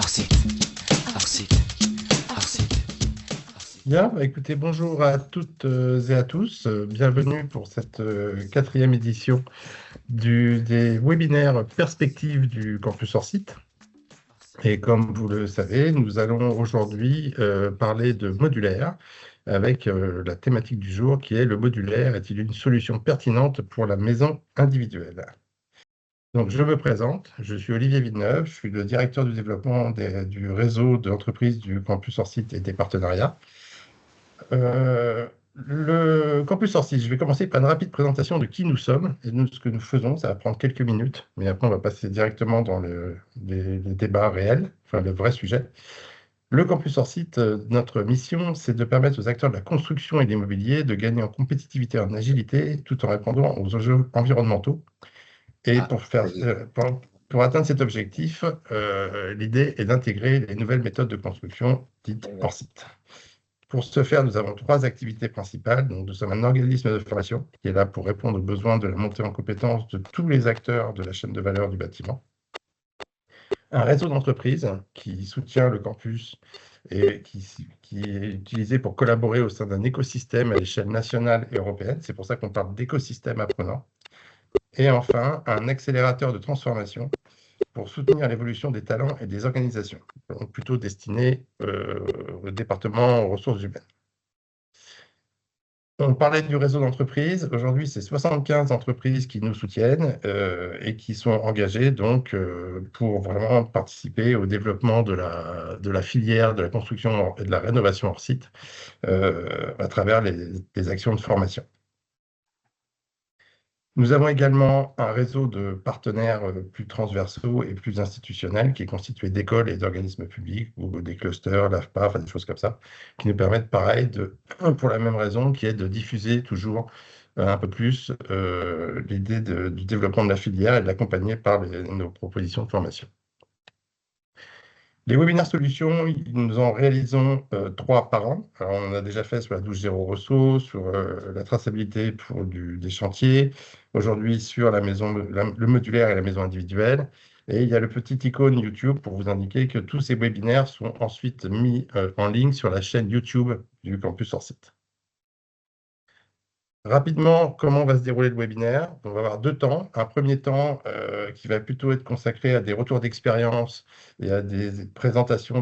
Hors-site, hors-site, hors-site. Bien, écoutez, bonjour à toutes et à tous. Bienvenue pour cette quatrième édition des webinaires perspectives du campus hors site. Et comme vous le savez, nous allons aujourd'hui parler de modulaire avec la thématique du jour qui est le modulaire est-il une solution pertinente pour la maison individuelle? Donc, je me présente, je suis Olivier Villeneuve, je suis le directeur du développement du réseau d'entreprises du campus hors site et des partenariats. Le campus Orsis, je vais commencer par une rapide présentation de qui nous sommes et de ce que nous faisons. Ça va prendre quelques minutes, mais après, on va passer directement dans les débats réels, enfin le vrai sujet. Le campus Orsis, notre mission, c'est de permettre aux acteurs de la construction et de l'immobilier de gagner en compétitivité et en agilité tout en répondant aux enjeux environnementaux. Et pour atteindre cet objectif, l'idée est d'intégrer les nouvelles méthodes de construction dites hors site. Pour ce faire, nous avons trois activités principales. Donc, nous sommes un organisme de formation qui est là pour répondre aux besoins de la montée en compétences de tous les acteurs de la chaîne de valeur du bâtiment. Un réseau d'entreprises qui soutient le campus et qui est utilisé pour collaborer au sein d'un écosystème à l'échelle nationale et européenne. C'est pour ça qu'on parle d'écosystème apprenant. Et enfin, un accélérateur de transformation pour soutenir l'évolution des talents et des organisations, donc plutôt destiné au département aux ressources humaines. On parlait du réseau d'entreprises. Aujourd'hui, c'est 75 entreprises qui nous soutiennent et qui sont engagées donc, pour vraiment participer au développement de la filière de la construction et de la rénovation hors site à travers les actions de formation. Nous avons également un réseau de partenaires plus transversaux et plus institutionnels qui est constitué d'écoles et d'organismes publics ou des clusters, l'AFPA, enfin des choses comme ça, qui nous permettent pareil, pour la même raison, qui est de diffuser toujours un peu plus l'idée du développement de la filière et de l'accompagner par nos propositions de formation. Les webinaires solutions, nous en réalisons 3 par an. Alors, on en a déjà fait sur la douche zéro ressaut, sur la traçabilité des chantiers, aujourd'hui sur le modulaire et la maison individuelle. Et il y a le petit icône YouTube pour vous indiquer que tous ces webinaires sont ensuite mis en ligne sur la chaîne YouTube du campus hors site. Rapidement, comment va se dérouler le webinaire? On va avoir 2 temps. Un premier temps qui va plutôt être consacré à des retours d'expérience et à des présentations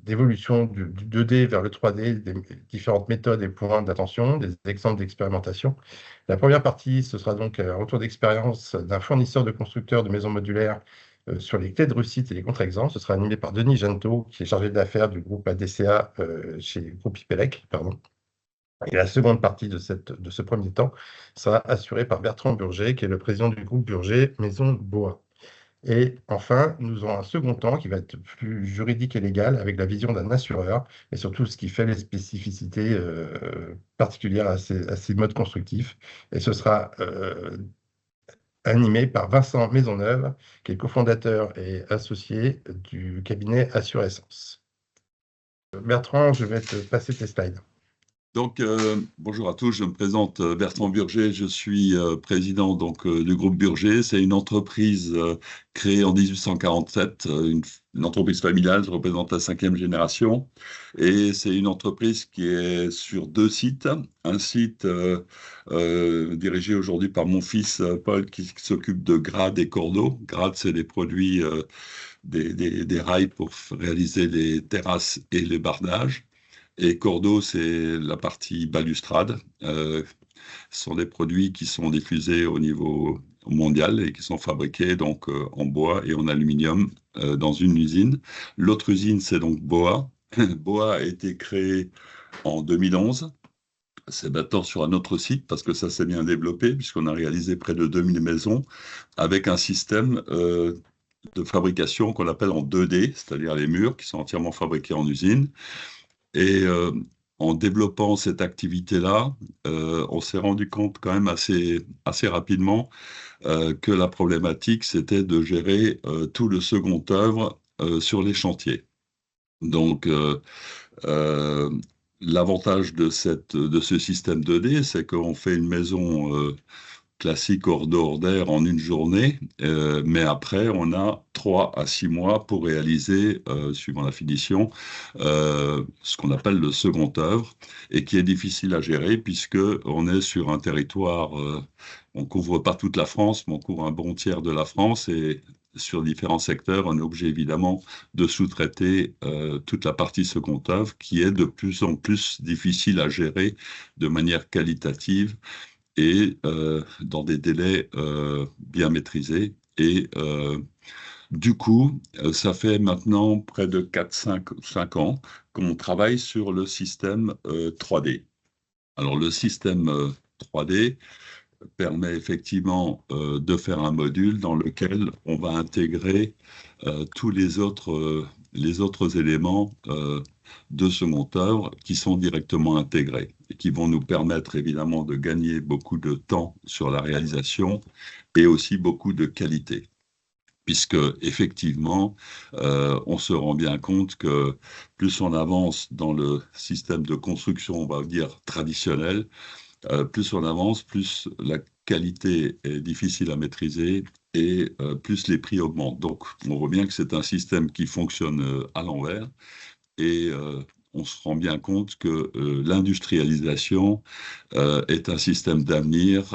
d'évolution du 2D vers le 3D, des différentes méthodes et points d'attention, des exemples d'expérimentation. La première partie, ce sera donc un retour d'expérience d'un fournisseur de constructeurs de maisons modulaires sur les clés de réussite et les contre-exemples. Ce sera animé par Denis Gento, qui est chargé d'affaires du groupe ADCA chez le groupe IPELEC, pardon. Et la seconde partie de ce premier temps sera assurée par Bertrand Burger, qui est le président du groupe Burger Maison Boa. Et enfin, nous aurons un second temps qui va être plus juridique et légal, avec la vision d'un assureur, et surtout ce qui fait les spécificités particulières à ces modes constructifs. Et ce sera animé par Vincent Maisonneuve, qui est le cofondateur et associé du cabinet Assurescence. Bertrand, je vais te passer tes slides. Donc, bonjour à tous, je me présente Bertrand Burger, je suis président du groupe Burger. C'est une entreprise créée en 1847, une entreprise familiale, je représente la 5e génération. Et c'est une entreprise qui est sur 2 sites. Un site dirigé aujourd'hui par mon fils Paul qui s'occupe de Grade et Cordeau. Grade, c'est des produits, des rails pour réaliser les terrasses et les bardages. Et Cordeau, c'est la partie balustrade. Ce sont des produits qui sont diffusés au niveau mondial et qui sont fabriqués donc en bois et en aluminium dans une usine. L'autre usine, c'est donc Boa. Boa a été créé en 2011. C'est maintenant sur un autre site parce que ça s'est bien développé puisqu'on a réalisé près de 2000 maisons avec un système de fabrication qu'on appelle en 2D, c'est-à-dire les murs qui sont entièrement fabriqués en usine. Et en développant cette activité-là, on s'est rendu compte quand même assez rapidement que la problématique, c'était de gérer tout le second œuvre sur les chantiers. Donc, l'avantage de ce système 2D, c'est qu'on fait une maison classique hors d'air en une journée, mais après, on a 3 à 6 mois pour réaliser, suivant la finition, ce qu'on appelle le second œuvre, et qui est difficile à gérer puisque on est sur un territoire, on couvre pas toute la France, mais on couvre un bon tiers de la France, et sur différents secteurs, on est obligé évidemment de sous-traiter toute la partie second œuvre, qui est de plus en plus difficile à gérer de manière qualitative et dans des délais bien maîtrisés. Et du coup, ça fait maintenant près de 4-5 ans qu'on travaille sur le système 3D. Alors, le système 3D permet effectivement de faire un module dans lequel on va intégrer tous les autres éléments de second œuvre qui sont directement intégrés et qui vont nous permettre évidemment de gagner beaucoup de temps sur la réalisation et aussi beaucoup de qualité. Puisque effectivement, on se rend bien compte que plus on avance dans le système de construction, on va dire traditionnel, plus on avance, plus la qualité est difficile à maîtriser et plus les prix augmentent. Donc, on voit bien que c'est un système qui fonctionne à l'envers et on se rend bien compte que l'industrialisation est un système d'avenir,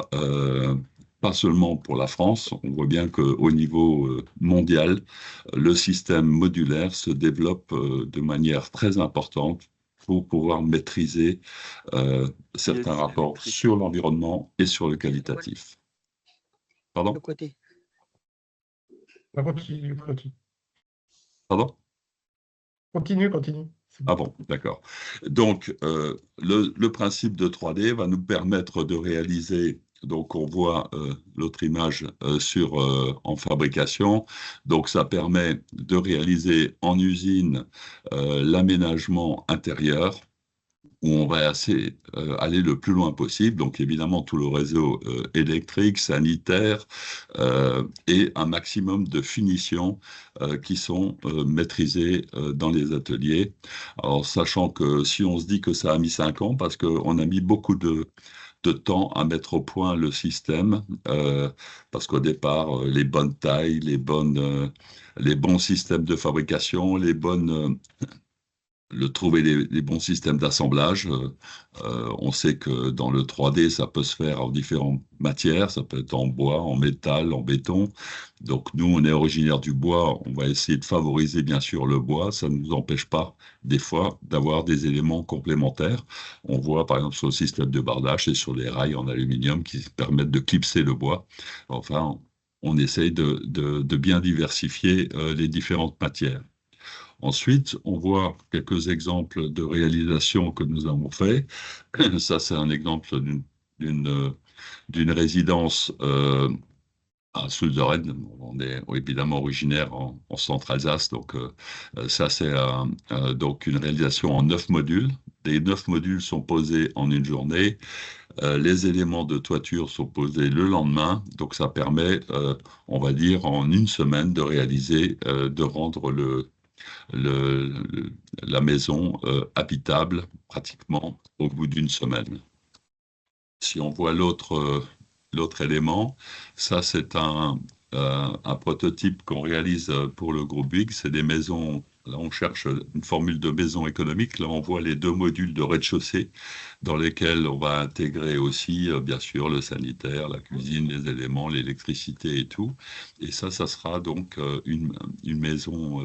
pas seulement pour la France. On voit bien qu'au niveau mondial, le système modulaire se développe de manière très importante pour pouvoir maîtriser certains rapports sur l'environnement et sur le qualitatif. Pardon? Continue. Pardon? Continue. Ah bon, d'accord. Donc, le principe de 3D va nous permettre de réaliser, donc on voit l'autre image en fabrication, donc ça permet de réaliser en usine l'aménagement intérieur, où on va aller le plus loin possible, donc évidemment tout le réseau électrique, sanitaire, et un maximum de finitions qui sont maîtrisées dans les ateliers. Alors, sachant que si on se dit que ça a mis 5 ans, parce qu'on a mis beaucoup de temps à mettre au point le système, parce qu'au départ, les bonnes tailles, les bons systèmes de fabrication, trouver les bons systèmes d'assemblage. On sait que dans le 3D, ça peut se faire en différentes matières, ça peut être en bois, en métal, en béton. Donc nous, on est originaire du bois, on va essayer de favoriser bien sûr le bois, ça ne nous empêche pas des fois d'avoir des éléments complémentaires. On voit par exemple sur le système de bardage et sur les rails en aluminium qui permettent de clipser le bois. Enfin, on essaye de bien diversifier les différentes matières. Ensuite, on voit quelques exemples de réalisations que nous avons fait. Ça, c'est un exemple d'une résidence à Soulzeren. On est évidemment originaire en Centre-Alsace, donc ça, c'est donc une réalisation en 9 modules. Les 9 modules sont posés en une journée. Les éléments de toiture sont posés le lendemain, donc ça permet, on va dire, en une semaine de réaliser, de rendre la maison habitable pratiquement au bout d'une semaine. Si on voit l'autre élément, ça c'est un prototype qu'on réalise pour le groupe Bouygues, c'est des maisons. Là, on cherche une formule de maison économique. Là, on voit les 2 modules de rez-de-chaussée dans lesquels on va intégrer aussi, bien sûr, le sanitaire, la cuisine, les éléments, l'électricité et tout. Et ça sera donc une maison,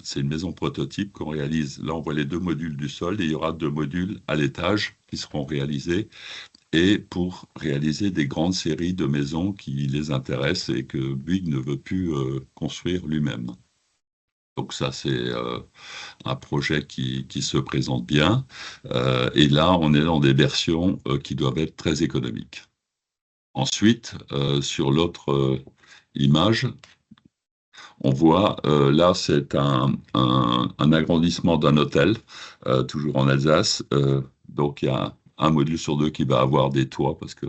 c'est une maison prototype qu'on réalise. Là, on voit les 2 modules du sol et il y aura 2 modules à l'étage qui seront réalisés. Et pour réaliser des grandes séries de maisons qui les intéressent et que Bouygues ne veut plus construire lui-même. Donc ça, c'est un projet qui se présente bien. Et là, on est dans des versions qui doivent être très économiques. Ensuite, sur l'autre image, on voit, là, c'est un agrandissement d'un hôtel, toujours en Alsace. Donc, il y a un module sur 2 qui va avoir des toits, parce que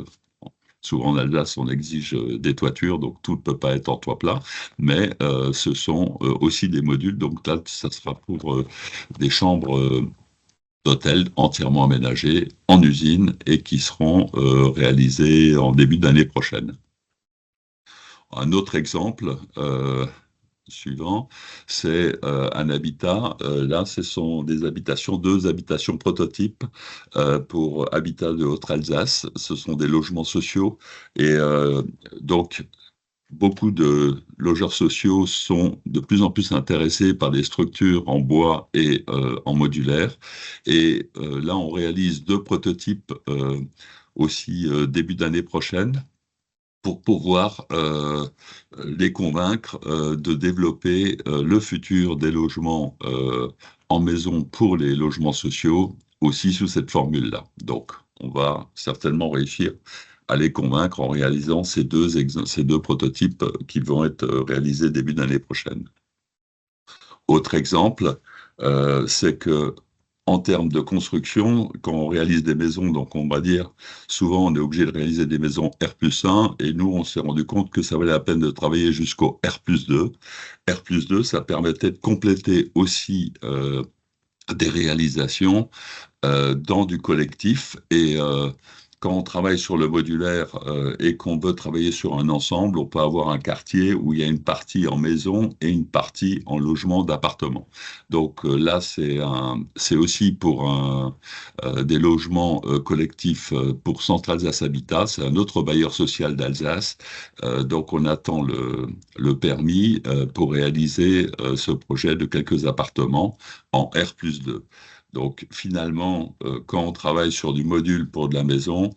souvent en Alsace, on exige des toitures, donc tout ne peut pas être en toit plat, mais ce sont aussi des modules. Donc là, ça sera pour des chambres d'hôtels entièrement aménagés en usine et qui seront réalisés en début d'année prochaine. Un autre exemple suivant, c'est un habitat. Là, ce sont des habitations, 2 habitations prototypes pour Habitat de Haute-Alsace. Ce sont des logements sociaux et donc beaucoup de logeurs sociaux sont de plus en plus intéressés par des structures en bois et en modulaire. Et là, on réalise 2 prototypes aussi début d'année prochaine pour pouvoir les convaincre de développer le futur des logements en maison pour les logements sociaux aussi sous cette formule-là. Donc, on va certainement réussir à les convaincre en réalisant ces deux prototypes qui vont être réalisés début d'année prochaine. Autre exemple, c'est que en termes de construction, quand on réalise des maisons, donc on va dire, souvent on est obligé de réaliser des maisons R+1, et nous on s'est rendu compte que ça valait la peine de travailler jusqu'au R+2. R+2, ça permettait de compléter aussi des réalisations dans du collectif, et quand on travaille sur le modulaire et qu'on veut travailler sur un ensemble, on peut avoir un quartier où il y a une partie en maison et une partie en logement d'appartement. Donc là, c'est aussi pour des logements collectifs pour Centre-Alsace Habitat. C'est un autre bailleur social d'Alsace. Donc on attend le permis pour réaliser ce projet de quelques appartements en R+2. Donc finalement, quand on travaille sur du module pour de la maison,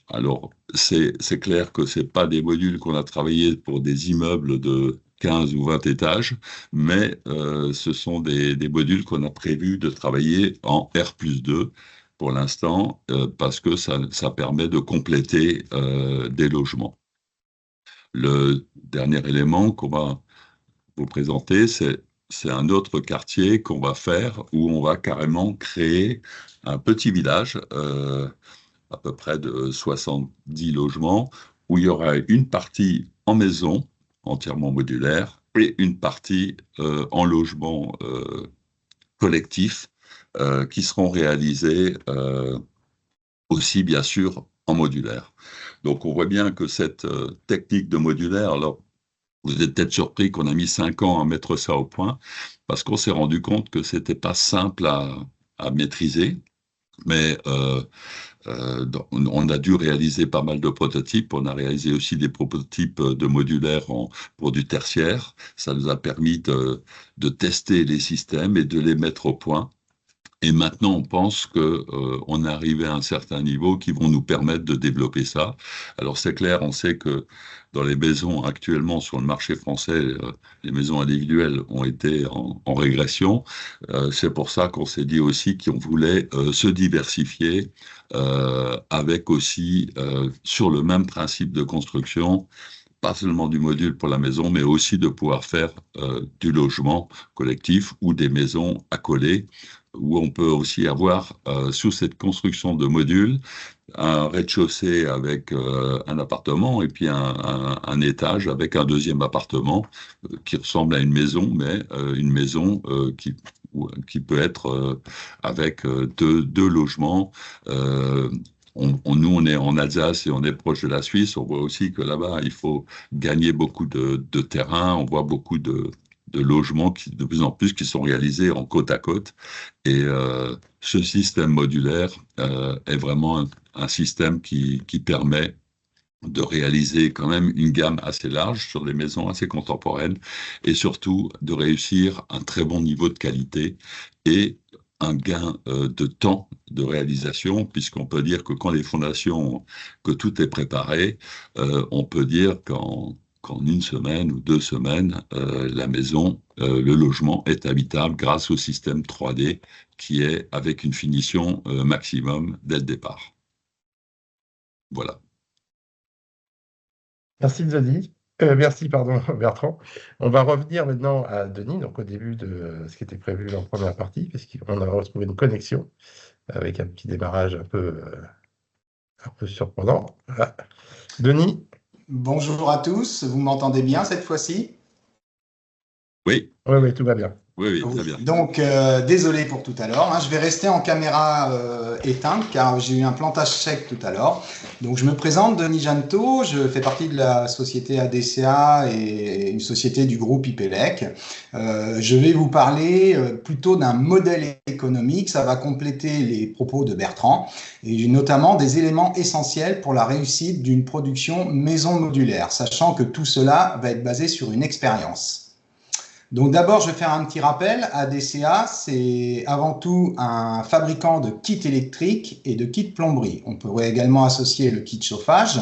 alors c'est clair que ce n'est pas des modules qu'on a travaillés pour des immeubles de 15 ou 20 étages, mais ce sont des modules qu'on a prévu de travailler en R+2 pour l'instant, parce que ça permet de compléter des logements. Le dernier élément qu'on va vous présenter, c'est un autre quartier qu'on va faire où on va carrément créer un petit village, à peu près de 70 logements, où il y aura une partie en maison, entièrement modulaire, et une partie en logement collectif, qui seront réalisés aussi, bien sûr, en modulaire. Donc, on voit bien que cette technique de modulaire, alors, vous êtes peut-être surpris qu'on a mis 5 ans à mettre ça au point, parce qu'on s'est rendu compte que c'était pas simple à maîtriser, mais on a dû réaliser pas mal de prototypes. On a réalisé aussi des prototypes de modulaire pour du tertiaire. Ça nous a permis de tester les systèmes et de les mettre au point. Et maintenant, on pense qu'on est arrivé à un certain niveau qui vont nous permettre de développer ça. Alors c'est clair, on sait que dans les maisons actuellement sur le marché français, les maisons individuelles ont été en régression. C'est pour ça qu'on s'est dit aussi qu'on voulait se diversifier avec aussi, sur le même principe de construction, pas seulement du module pour la maison, mais aussi de pouvoir faire du logement collectif ou des maisons accolées, où on peut aussi avoir, sous cette construction de modules, un rez-de-chaussée avec un appartement et puis un étage avec un deuxième appartement qui ressemble à une maison, mais une maison qui peut être avec deux logements. Nous, on est en Alsace et on est proche de la Suisse. On voit aussi que là-bas, il faut gagner beaucoup de terrain. On voit beaucoup de logements de plus en plus qui sont réalisés en côte à côte. Et ce système modulaire est vraiment un système qui permet de réaliser quand même une gamme assez large sur des maisons assez contemporaines et surtout de réussir un très bon niveau de qualité et un gain de temps de réalisation, puisqu'on peut dire que quand les fondations, que tout est préparé, on peut dire qu'en 1 semaine ou 2 semaines, la maison, le logement est habitable grâce au système 3D qui est avec une finition maximum dès le départ. Voilà. Merci Denis. Merci, pardon, Bertrand. On va revenir maintenant à Denis, donc au début de ce qui était prévu en première partie, puisqu'on a retrouvé une connexion avec un petit démarrage un peu surprenant. Voilà. Denis? Bonjour à tous, vous m'entendez bien cette fois-ci? Oui. Oui, tout va bien. Oui, oui, très Oui. bien. Donc, désolé pour tout à l'heure, hein. Je vais rester en caméra éteinte car j'ai eu un plantage sec tout à l'heure. Donc, je me présente, Denis Janto, je fais partie de la société ADCA et une société du groupe IPELEC. Je vais vous parler plutôt d'un modèle économique, ça va compléter les propos de Bertrand, et notamment des éléments essentiels pour la réussite d'une production maison modulaire, sachant que tout cela va être basé sur une expérience. Donc d'abord, je vais faire un petit rappel. ADCA, c'est avant tout un fabricant de kits électriques et de kits plomberie. On pourrait également associer le kit chauffage,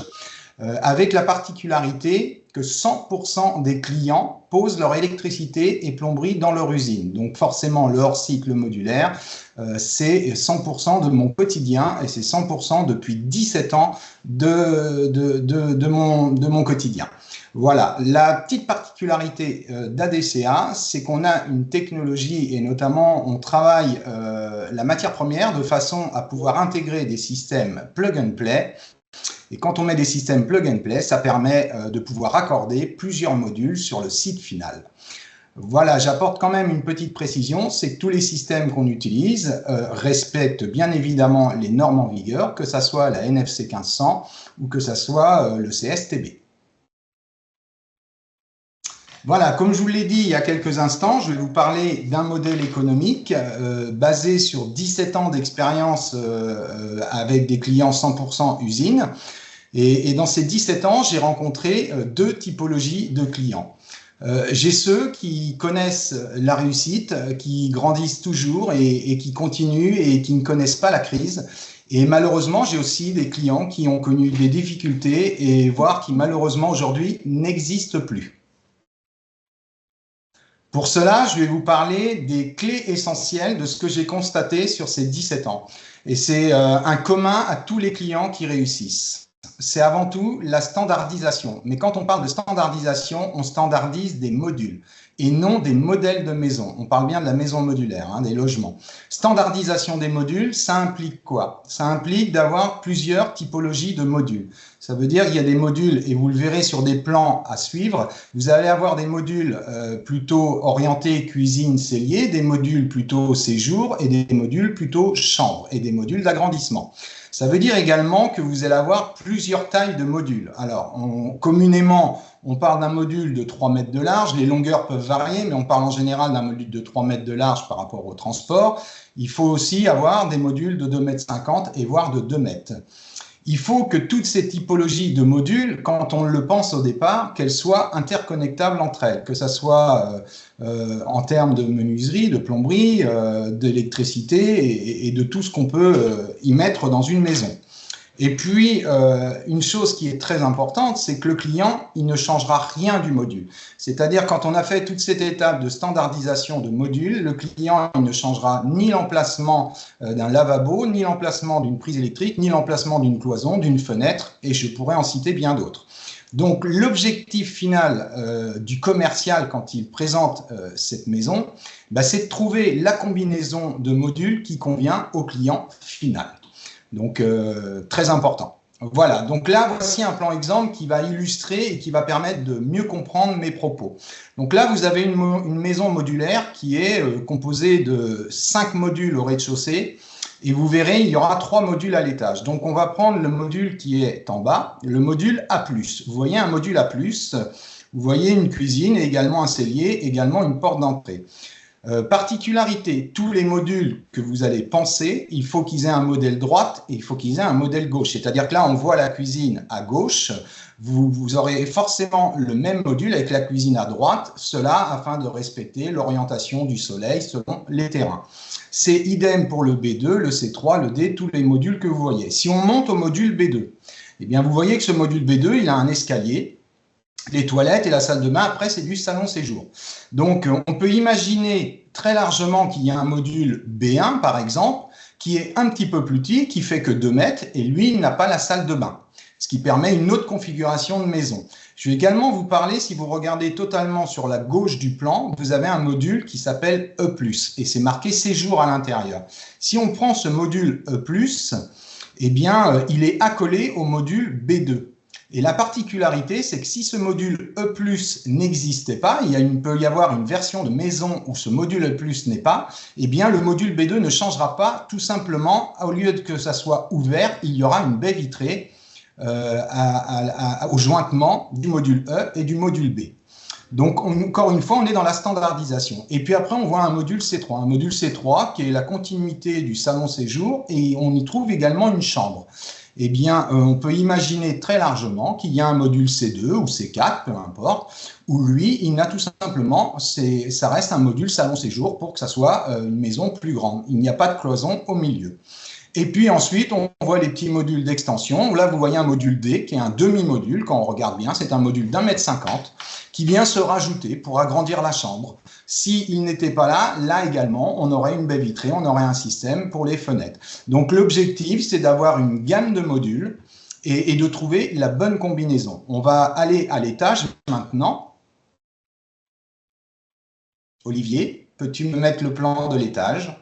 avec la particularité que 100% des clients posent leur électricité et plomberie dans leur usine. Donc forcément, le hors-cycle modulaire, c'est 100% de mon quotidien et c'est 100% depuis 17 ans de mon quotidien. Voilà, la petite particularité d'ADCA, c'est qu'on a une technologie et notamment on travaille la matière première de façon à pouvoir intégrer des systèmes plug and play. Et quand on met des systèmes plug and play, ça permet de pouvoir raccorder plusieurs modules sur le site final. Voilà, j'apporte quand même une petite précision, c'est que tous les systèmes qu'on utilise respectent bien évidemment les normes en vigueur, que ça soit la NFC 1500 ou que ça soit le CSTB. Voilà, comme je vous l'ai dit il y a quelques instants, je vais vous parler d'un modèle économique basé sur 17 ans d'expérience avec des clients 100% usines. Et dans ces 17 ans, j'ai rencontré deux typologies de clients. J'ai ceux qui connaissent la réussite, qui grandissent toujours et qui continuent et qui ne connaissent pas la crise. Et malheureusement, j'ai aussi des clients qui ont connu des difficultés et voire qui malheureusement aujourd'hui n'existent plus. Pour cela, je vais vous parler des clés essentielles de ce que j'ai constaté sur ces 17 ans. Et c'est un commun à tous les clients qui réussissent. C'est avant tout la standardisation. Mais quand on parle de standardisation, on standardise des modules et non des modèles de maison. On parle bien de la maison modulaire, hein, des logements. Standardisation des modules, ça implique quoi? Ça implique d'avoir plusieurs typologies de modules. Ça veut dire qu'il y a des modules, et vous le verrez sur des plans à suivre, vous allez avoir des modules plutôt orientés cuisine, cellier, des modules plutôt séjour et des modules plutôt chambre et des modules d'agrandissement. Ça veut dire également que vous allez avoir plusieurs tailles de modules. Alors, communément, on parle d'un module de 3 mètres de large, les longueurs peuvent varier, mais on parle en général d'un module de 3 mètres de large par rapport au transport. Il faut aussi avoir des modules de 2,50 mètres et voire de 2 mètres. Il faut que toutes ces typologies de modules, quand on le pense au départ, qu'elles soient interconnectables entre elles, que ce soit en termes de menuiserie, de plomberie, d'électricité et de tout ce qu'on peut y mettre dans une maison. Et puis, une chose qui est très importante, c'est que le client, il ne changera rien du module. C'est-à-dire, quand on a fait toute cette étape de standardisation de modules, le client il ne changera ni l'emplacement d'un lavabo, ni l'emplacement d'une prise électrique, ni l'emplacement d'une cloison, d'une fenêtre, et je pourrais en citer bien d'autres. Donc, l'objectif final du commercial quand il présente cette maison, bah, c'est de trouver la combinaison de modules qui convient au client final. Donc, très important. Voilà, donc là, voici un plan exemple qui va illustrer et qui va permettre de mieux comprendre mes propos. Donc là, vous avez une maison modulaire qui est composée de 5 modules au rez-de-chaussée et vous verrez, il y aura 3 modules à l'étage. Donc, on va prendre le module qui est en bas, le module A+. Vous voyez un module A+, vous voyez une cuisine et également un cellier, également une porte d'entrée. Particularité, tous les modules que vous allez penser, il faut qu'ils aient un modèle droite et il faut qu'ils aient un modèle gauche. C'est-à-dire que là, on voit la cuisine à gauche, vous aurez forcément le même module avec la cuisine à droite, cela afin de respecter l'orientation du soleil selon les terrains. C'est idem pour le B2, le C3, le D, tous les modules que vous voyez. Si on monte au module B2, eh bien vous voyez que ce module B2, il a un escalier, les toilettes et la salle de bain, après c'est du salon séjour. Donc on peut imaginer très largement qu'il y a un module B1 par exemple, qui est un petit peu plus petit, qui fait que 2 mètres, et lui il n'a pas la salle de bain, ce qui permet une autre configuration de maison. Je vais également vous parler, si vous regardez totalement sur la gauche du plan, vous avez un module qui s'appelle E+, et c'est marqué séjour à l'intérieur. Si on prend ce module E+, eh bien il est accolé au module B2. Et la particularité, c'est que si ce module E+, n'existait pas, il peut y avoir une version de maison où ce module E+, n'est pas, eh bien le module B2 ne changera pas, tout simplement, au lieu que ça soit ouvert, il y aura une baie vitrée au jointement du module E et du module B. Donc, encore une fois, on est dans la standardisation. Et puis après, on voit un module C3 qui est la continuité du salon séjour, et on y trouve également une chambre. Eh bien, on peut imaginer très largement qu'il y a un module C2 ou C4, peu importe, où lui, il n'a tout simplement, ça reste un module salon-séjour pour que ça soit une maison plus grande. Il n'y a pas de cloison au milieu. Et puis ensuite, on voit les petits modules d'extension. Là, vous voyez un module D qui est un demi-module, quand on regarde bien, c'est un module d'1,50 m qui vient se rajouter pour agrandir la chambre. S'il n'était pas là, là également, on aurait une baie vitrée, on aurait un système pour les fenêtres. Donc l'objectif, c'est d'avoir une gamme de modules et de trouver la bonne combinaison. On va aller à l'étage maintenant. Olivier, peux-tu me mettre le plan de l'étage ?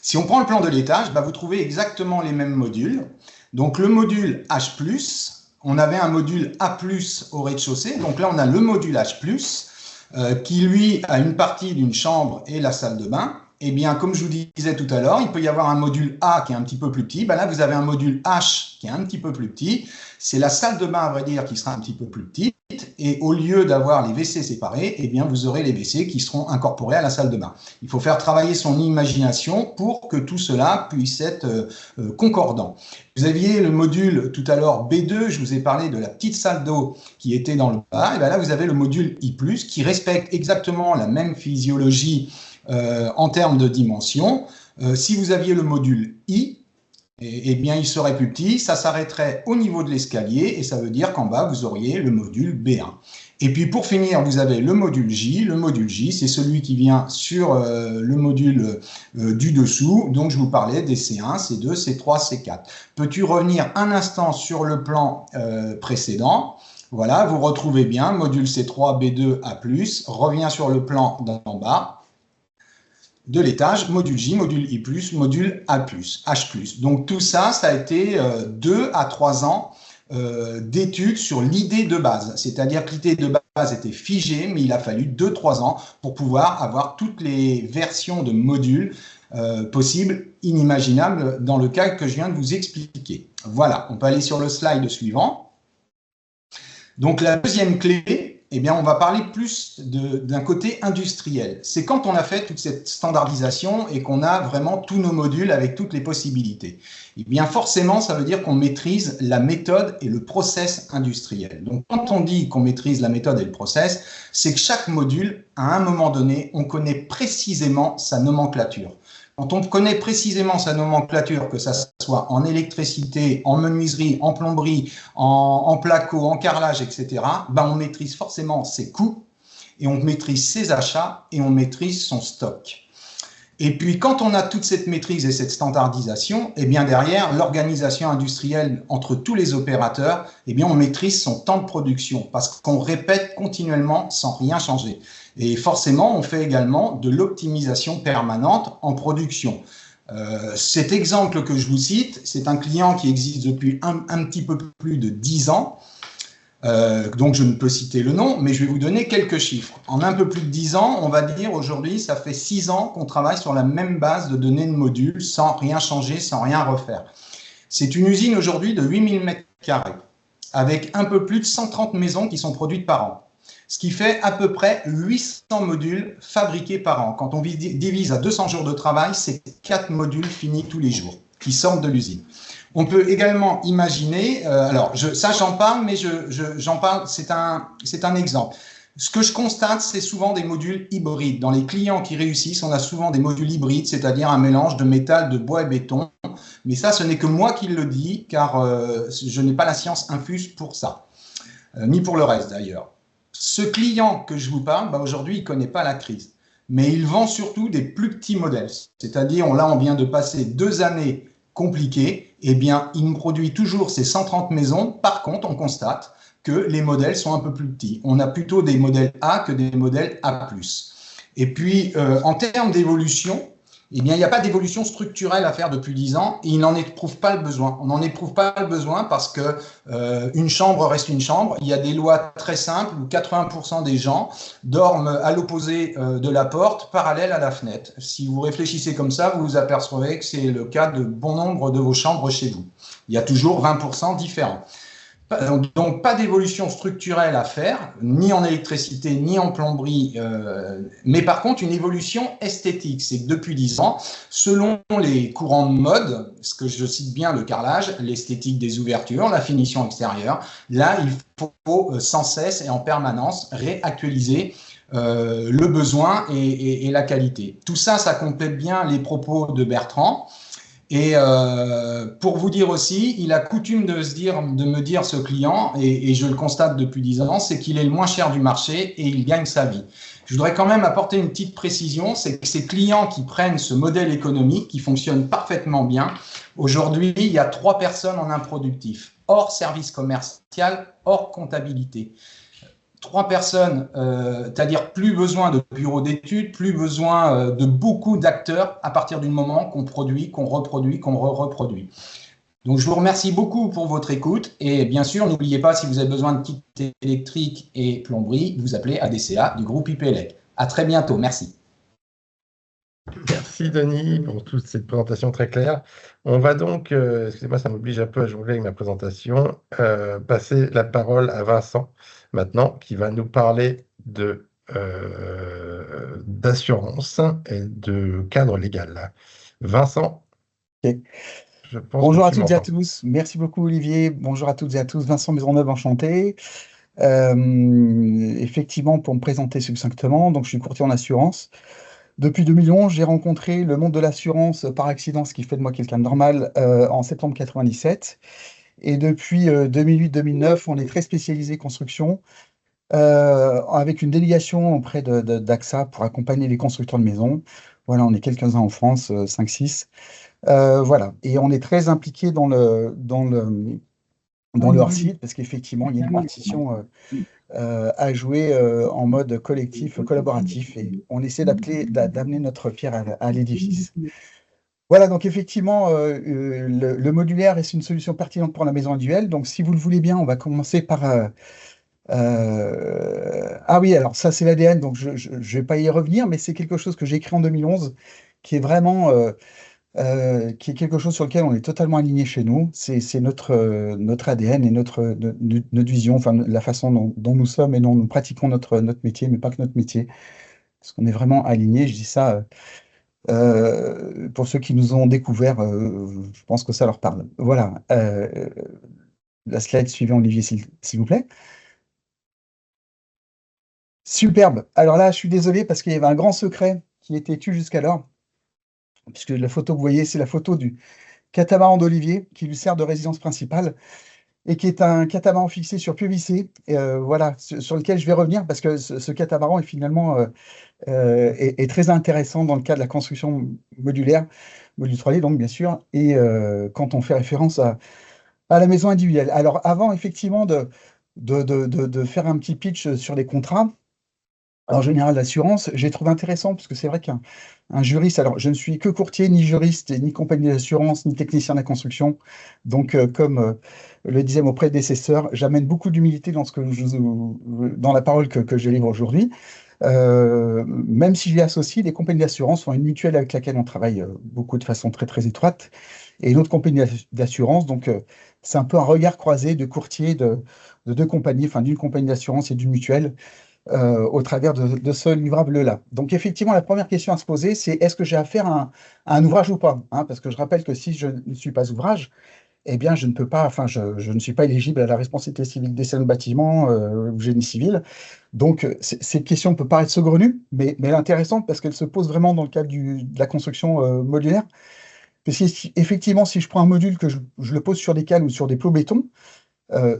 Si on prend le plan de l'étage, vous trouvez exactement les mêmes modules. Donc le module H+, on avait un module A+, au rez-de-chaussée. Donc là, on a le module H+, qui lui a une partie d'une chambre et la salle de bain. Eh bien, comme je vous disais tout à l'heure, il peut y avoir un module A qui est un petit peu plus petit. Là, vous avez un module H qui est un petit peu plus petit. C'est la salle de bain, à vrai dire, qui sera un petit peu plus petite. Et au lieu d'avoir les WC séparés, eh bien, vous aurez les WC qui seront incorporés à la salle de bain. Il faut faire travailler son imagination pour que tout cela puisse être concordant. Vous aviez le module tout à l'heure B2, je vous ai parlé de la petite salle d'eau qui était dans le bas. Et bien là, vous avez le module I+, qui respecte exactement la même physiologie en termes de dimension. Si vous aviez le module I, eh bien, il serait plus petit, ça s'arrêterait au niveau de l'escalier et ça veut dire qu'en bas, vous auriez le module B1. Et puis, pour finir, vous avez le module J. Le module J, c'est celui qui vient sur le module du dessous. Donc, je vous parlais des C1, C2, C3, C4. Peux-tu revenir un instant sur le plan précédent ? Voilà, vous retrouvez bien module C3, B2, A+, revient sur le plan d'en bas de l'étage, module J, module I+, module A+, H+. Donc tout ça, ça a été 2 à 3 ans d'études sur l'idée de base. C'est-à-dire que l'idée de base était figée, mais il a fallu 2-3 ans pour pouvoir avoir toutes les versions de modules possibles, inimaginables, dans le cas que je viens de vous expliquer. Voilà, on peut aller sur le slide suivant. Donc la deuxième clé, eh bien, on va parler plus d'un côté industriel. C'est quand on a fait toute cette standardisation et qu'on a vraiment tous nos modules avec toutes les possibilités. Eh bien, forcément, ça veut dire qu'on maîtrise la méthode et le process industriel. Donc, quand on dit qu'on maîtrise la méthode et le process, c'est que chaque module, à un moment donné, on connaît précisément sa nomenclature. Quand on connaît précisément sa nomenclature, que ça soit en électricité, en menuiserie, en plomberie, en placo, en carrelage, etc., on maîtrise forcément ses coûts, et on maîtrise ses achats, et on maîtrise son stock. Et puis, quand on a toute cette maîtrise et cette standardisation, eh bien derrière, l'organisation industrielle entre tous les opérateurs, eh bien on maîtrise son temps de production, parce qu'on répète continuellement sans rien changer. Et forcément, on fait également de l'optimisation permanente en production. Cet exemple que je vous cite, c'est un client qui existe depuis un petit peu plus de 10 ans. Donc, je ne peux citer le nom, mais je vais vous donner quelques chiffres. En un peu plus de 10 ans, on va dire aujourd'hui, ça fait 6 ans qu'on travaille sur la même base de données de modules, sans rien changer, sans rien refaire. C'est une usine aujourd'hui de 8000 m², avec un peu plus de 130 maisons qui sont produites par an. Ce qui fait à peu près 800 modules fabriqués par an. Quand on divise à 200 jours de travail, c'est 4 modules finis tous les jours qui sortent de l'usine. On peut également imaginer, ça j'en parle, mais j'en parle, c'est un exemple. Ce que je constate, c'est souvent des modules hybrides. Dans les clients qui réussissent, on a souvent des modules hybrides, c'est-à-dire un mélange de métal, de bois et béton. Mais ça, ce n'est que moi qui le dis, car je n'ai pas la science infuse pour ça, ni pour le reste d'ailleurs. Ce client que je vous parle, aujourd'hui, il ne connaît pas la crise. Mais il vend surtout des plus petits modèles. C'est-à-dire, là, on vient de passer 2 années compliquées. Eh bien, il nous produit toujours ces 130 maisons. Par contre, on constate que les modèles sont un peu plus petits. On a plutôt des modèles A que des modèles A+. Et puis, en termes d'évolution, Eh bien, il n'y a pas d'évolution structurelle à faire depuis 10 ans et il n'en éprouve pas le besoin. On n'en éprouve pas le besoin parce que une chambre reste une chambre. Il y a des lois très simples où 80% des gens dorment à l'opposé de la porte, parallèle à la fenêtre. Si vous réfléchissez comme ça, vous vous apercevrez que c'est le cas de bon nombre de vos chambres chez vous. Il y a toujours 20% différents. Donc, pas d'évolution structurelle à faire, ni en électricité, ni en plomberie, mais par contre, une évolution esthétique. C'est que depuis 10 ans, selon les courants de mode, ce que je cite bien, le carrelage, l'esthétique des ouvertures, la finition extérieure, là, il faut sans cesse et en permanence réactualiser le besoin et la qualité. Tout ça, ça complète bien les propos de Bertrand. Et pour vous dire aussi, il a coutume de me dire ce client, et je le constate depuis 10 ans, c'est qu'il est le moins cher du marché et il gagne sa vie. Je voudrais quand même apporter une petite précision, c'est que ces clients qui prennent ce modèle économique, qui fonctionne parfaitement bien, aujourd'hui, il y a 3 personnes en improductif, hors service commercial, hors comptabilité. 3 personnes, c'est-à-dire plus besoin de bureaux d'études, plus besoin de beaucoup d'acteurs à partir du moment qu'on produit, qu'on reproduit, qu'on reproduit. Donc, je vous remercie beaucoup pour votre écoute et bien sûr, n'oubliez pas, si vous avez besoin de kits électriques et plomberie, vous appelez ADCA du groupe IPELEC. À très bientôt, merci. Merci Denis pour toute cette présentation très claire. On va donc, excusez-moi, ça m'oblige un peu à jongler avec ma présentation, passer la parole à Vincent maintenant, qui va nous parler d'assurance et de cadre légal. Vincent, okay. Je pense bonjour que à toutes et à tous. Merci beaucoup Olivier. Bonjour à toutes et à tous. Vincent Maisonneuve, enchanté. Effectivement, pour me présenter succinctement, donc je suis courtier en assurance. Depuis 2011, j'ai rencontré le monde de l'assurance par accident, ce qui fait de moi quelqu'un de normal, en septembre 97. Et depuis 2008-2009, on est très spécialisé construction, avec une délégation auprès d'AXA pour accompagner les constructeurs de maisons. Voilà, on est quelques-uns en France, 5-6. Voilà, et on est très impliqué dans le hors-site, parce qu'effectivement, il y a une partition à jouer en mode collectif, collaboratif, et on essaie d'amener notre pierre à l'édifice. Voilà, donc effectivement, le modulaire est une solution pertinente pour la maison individuelle. Donc, si vous le voulez bien, on va commencer par... Ah oui, alors ça, c'est l'ADN, donc je ne vais pas y revenir, mais c'est quelque chose que j'ai écrit en 2011, qui est vraiment... qui est quelque chose sur lequel on est totalement aligné chez nous. C'est notre ADN et notre vision, enfin la façon dont nous sommes et dont nous pratiquons notre métier, mais pas que notre métier, parce qu'on est vraiment aligné. Je dis ça pour ceux qui nous ont découvert, je pense que ça leur parle. Voilà. La slide suivante, Olivier, s'il vous plaît. Superbe. Alors là, je suis désolé parce qu'il y avait un grand secret qui était tu jusqu'alors. Puisque la photo que vous voyez, c'est la photo du catamaran d'Olivier, qui lui sert de résidence principale, et qui est un catamaran fixé sur PVC, voilà, sur lequel je vais revenir, parce que ce catamaran est finalement est très intéressant dans le cas de la construction modulaire, module 3D, donc bien sûr, et quand on fait référence à la maison individuelle. Alors, avant, effectivement, de faire un petit pitch sur les contrats, en général, l'assurance, j'ai trouvé intéressant, parce que c'est vrai qu'un juriste, alors je ne suis que courtier, ni juriste, ni compagnie d'assurance, ni technicien de la construction. Donc, comme le disait mon prédécesseur, j'amène beaucoup d'humilité dans la parole que je livre aujourd'hui. Même si je l'ai associé, les compagnies d'assurance sont une mutuelle avec laquelle on travaille beaucoup de façon très, très étroite, et une autre compagnie d'assurance. Donc, c'est un peu un regard croisé de courtier de deux compagnies, enfin d'une compagnie d'assurance et d'une mutuelle, au travers de ce livrable-là. Donc effectivement, la première question à se poser, c'est est-ce que j'ai affaire à un ouvrage ou pas, hein, parce que je rappelle que si je ne suis pas ouvrage, eh bien je ne peux pas, enfin je ne suis pas éligible à la responsabilité civile des scènes bâtiments ou génie civil. Donc cette question peut paraître saugrenue, mais elle est intéressante parce qu'elle se pose vraiment dans le cadre de la construction modulaire. Parce qu'effectivement, si je prends un module que je le pose sur des cales ou sur des plots béton,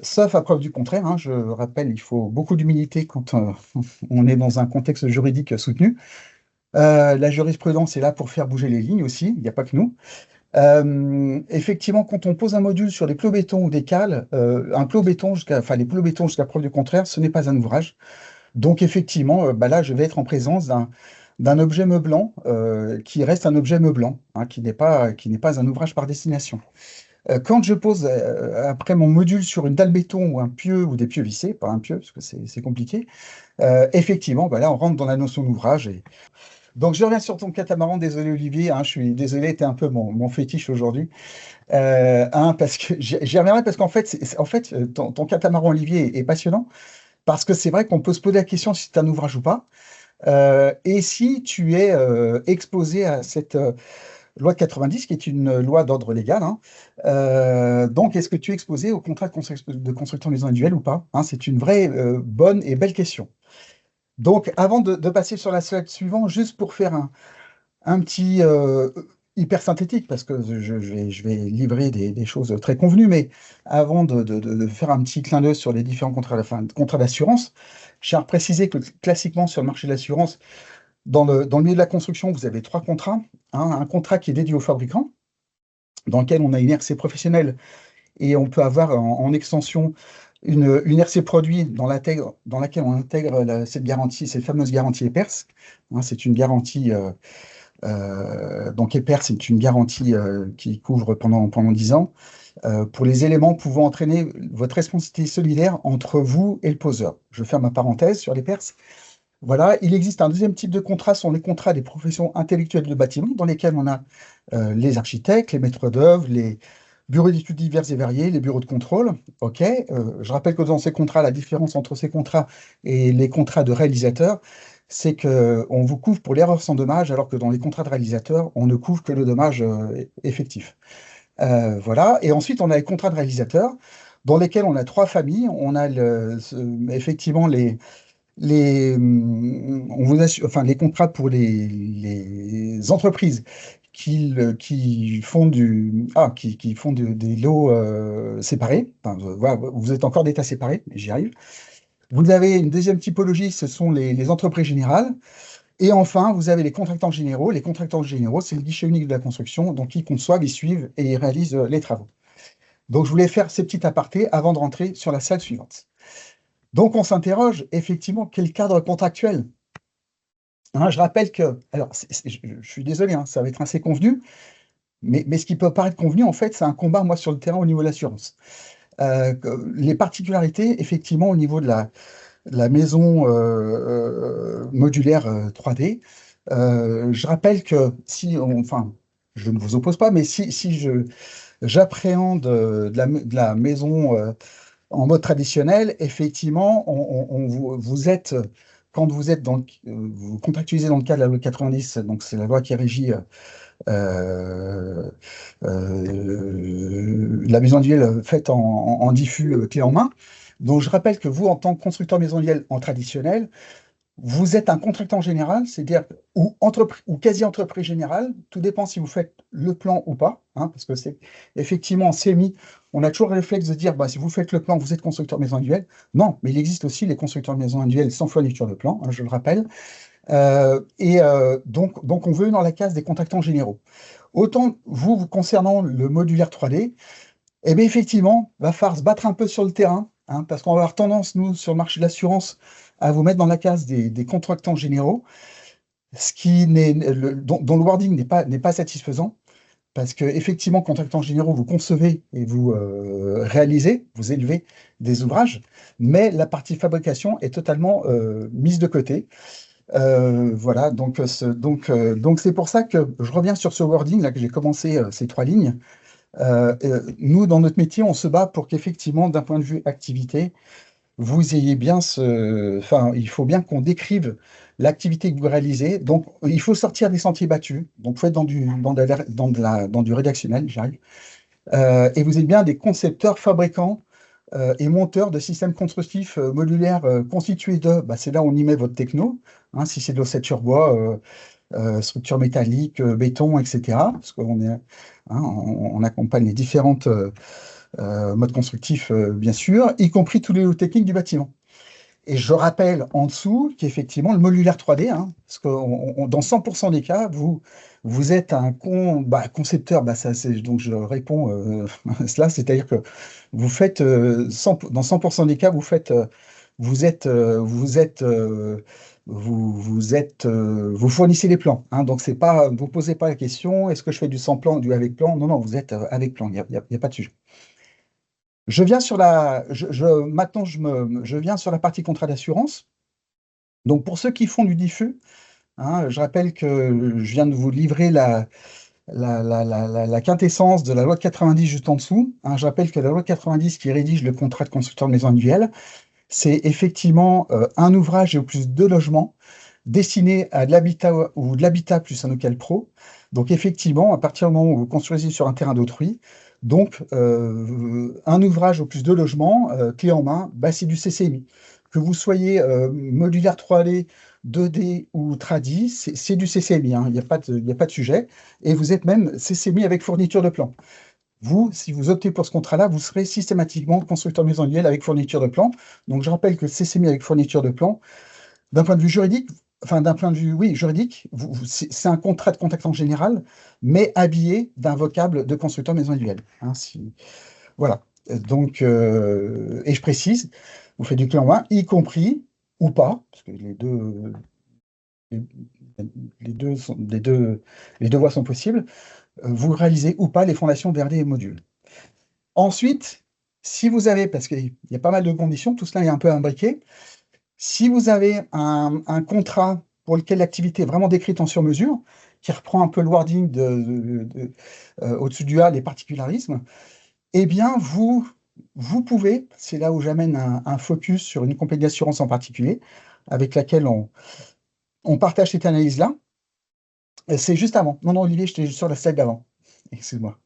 sauf à preuve du contraire, hein, je rappelle, il faut beaucoup d'humilité quand on est dans un contexte juridique soutenu. La jurisprudence est là pour faire bouger les lignes aussi, il n'y a pas que nous. Effectivement, quand on pose un module sur des plots béton ou des cales, un plot béton, les plots béton jusqu'à preuve du contraire, ce n'est pas un ouvrage. Donc effectivement, là, je vais être en présence d'un objet meublant qui reste un objet meublant, hein, qui n'est pas un ouvrage par destination. Quand je pose après mon module sur une dalle béton ou un pieu ou des pieux vissés, pas un pieu parce que c'est compliqué, effectivement, bah là on rentre dans la notion d'ouvrage. Donc je reviens sur ton catamaran, désolé Olivier, hein, je suis désolé, tu es un peu mon fétiche aujourd'hui. Parce que j'y reviendrai parce qu'en fait, ton catamaran Olivier est passionnant parce que c'est vrai qu'on peut se poser la question si c'est un ouvrage ou pas. Et si tu es exposé à cette loi de 90, qui est une loi d'ordre légal, hein, donc est-ce que tu es exposé au contrat de construction maison individuelle ou pas, hein, c'est une vraie bonne et belle question. Donc avant de passer sur la slide suivante, juste pour faire un petit hyper synthétique, parce que je vais livrer des choses très convenues, mais avant de faire un petit clin d'œil sur les différents contrats d'assurance, je tiens à préciser que classiquement sur le marché de l'assurance, dans le milieu de la construction, vous avez 3 contrats. Hein, un contrat qui est dédié au fabricant, dans lequel on a une RC professionnelle et on peut avoir en extension une RC produit dans laquelle on intègre cette garantie, cette fameuse garantie EPERS. Hein, c'est une garantie, donc EPERS, c'est une garantie qui couvre pendant 10 ans pour les éléments pouvant entraîner votre responsabilité solidaire entre vous et le poseur. Je ferme ma parenthèse sur l'EPERS. Voilà, il existe un deuxième type de contrat, ce sont les contrats des professions intellectuelles de bâtiment, dans lesquels on a les architectes, les maîtres d'œuvre, les bureaux d'études divers et variés, les bureaux de contrôle. Ok, je rappelle que dans ces contrats, la différence entre ces contrats et les contrats de réalisateurs, c'est qu'on vous couvre pour l'erreur sans dommage, alors que dans les contrats de réalisateur, on ne couvre que le dommage effectif. Voilà, et ensuite on a les contrats de réalisateurs, dans lesquels on a 3 familles. On a effectivement on vous assure, enfin, les contrats pour les entreprises qui font des lots séparés. Enfin, voilà, vous êtes encore d'état séparés, mais j'y arrive. Vous avez une deuxième typologie, ce sont les entreprises générales. Et enfin, vous avez les contractants généraux. Les contractants généraux, c'est le guichet unique de la construction, donc ils conçoivent, ils suivent et ils réalisent les travaux. Donc je voulais faire ces petits apartés avant de rentrer sur la slide suivante. Donc, on s'interroge, effectivement, quel cadre contractuel? Hein, je rappelle que, alors, je suis désolé, hein, ça va être assez convenu, mais ce qui peut paraître convenu, en fait, c'est un combat, moi, sur le terrain au niveau de l'assurance. Les particularités, effectivement, au niveau de la maison modulaire 3D, je rappelle que enfin, je ne vous oppose pas, mais si j'appréhende de la maison en mode traditionnel, effectivement, quand vous êtes vous contractualisez dans le cadre de la loi 90, donc c'est la loi qui régit la maison individuelle faite en diffus clé en main. Donc je rappelle que vous, en tant que constructeur maison individuelle en traditionnel, vous êtes un contractant général, c'est-à-dire ou quasi-entreprise générale, tout dépend si vous faites le plan ou pas, hein, parce que c'est effectivement en CMI, on a toujours le réflexe de dire, bah, si vous faites le plan, vous êtes constructeur maison individuelle. Non, mais il existe aussi les constructeurs de maison individuelle sans fourniture de plan, hein, je le rappelle. Donc on veut dans la case des contractants généraux. Autant vous concernant le modulaire 3D, eh bien effectivement, il va falloir se battre un peu sur le terrain, hein, parce qu'on va avoir tendance, nous, sur le marché de l'assurance, à vous mettre dans la case des contractants généraux, dont le wording n'est pas satisfaisant, parce que effectivement, contractants généraux, vous concevez et vous réalisez, vous élevez des ouvrages, mais la partie fabrication est totalement mise de côté. Voilà, donc c'est pour ça que je reviens sur ce wording là que j'ai commencé ces 3 lignes. Nous, dans notre métier, on se bat pour qu'effectivement, d'un point de vue activité, vous ayez bien enfin, il faut bien qu'on décrive l'activité que vous réalisez. Donc, il faut sortir des sentiers battus. Donc, il faut être dans du rédactionnel, j'arrive. Et vous êtes bien des concepteurs, fabricants et monteurs de systèmes constructifs modulaires constitués de, bah, c'est là où on y met votre techno, hein, si c'est de l'ossature bois, structure métallique, béton, etc. Parce on accompagne les différentes modes constructifs, bien sûr, y compris tous les lots techniques du bâtiment. Et je rappelle en dessous qu'effectivement, le modulaire 3D, hein, parce que dans 100% des cas, vous êtes un concepteur, donc je réponds à cela, c'est-à-dire que vous faites, dans 100% des cas, vous faites vous fournissez les plans. Hein, donc, c'est pas, vous ne posez pas la question, est-ce que je fais du sans plan ou du avec plan? Non, non, vous êtes avec plan, il n'y a pas de sujet. Je viens sur maintenant, je viens sur la partie contrat d'assurance. Donc, pour ceux qui font du diffus, hein, je rappelle que je viens de vous livrer la quintessence de la loi de 90 juste en dessous. Hein, je rappelle que la loi de 90 qui rédige le contrat de constructeur de maison individuelle, c'est effectivement un ouvrage et au plus 2 logements destinés à de l'habitat ou de l'habitat plus un local pro. Donc effectivement, à partir du moment où vous construisez sur un terrain d'autrui, donc un ouvrage au plus 2 logements, clé en main, bah, c'est du CCMI. Que vous soyez modulaire 3D, 2D ou tradi, c'est du CCMI, hein, il n'y a pas de sujet. Et vous êtes même CCMI avec fourniture de plan. Vous, si vous optez pour ce contrat-là, vous serez systématiquement constructeur maison individuelle avec fourniture de plan. Donc, je rappelle que CCMI avec fourniture de plan, d'un point de vue juridique, enfin, d'un point de vue, oui, juridique, c'est un contrat de contractant général, mais habillé d'un vocable de constructeur maison individuelle. Hein, voilà. Donc, et je précise, vous faites du clé en main, y compris, ou pas, parce que les deux voies sont possibles, vous réalisez ou pas les fondations VRD et modules. Ensuite, si vous avez, parce qu'il y a pas mal de conditions, tout cela est un peu imbriqué, si vous avez un contrat pour lequel l'activité est vraiment décrite en sur-mesure, qui reprend un peu le wording au-dessus du A, les particularismes, eh bien, vous pouvez, c'est là où j'amène un focus sur une compagnie d'assurance en particulier, avec laquelle on partage cette analyse-là. C'est juste avant. Non, non, Olivier, j'étais sur la slide d'avant. Excuse-moi.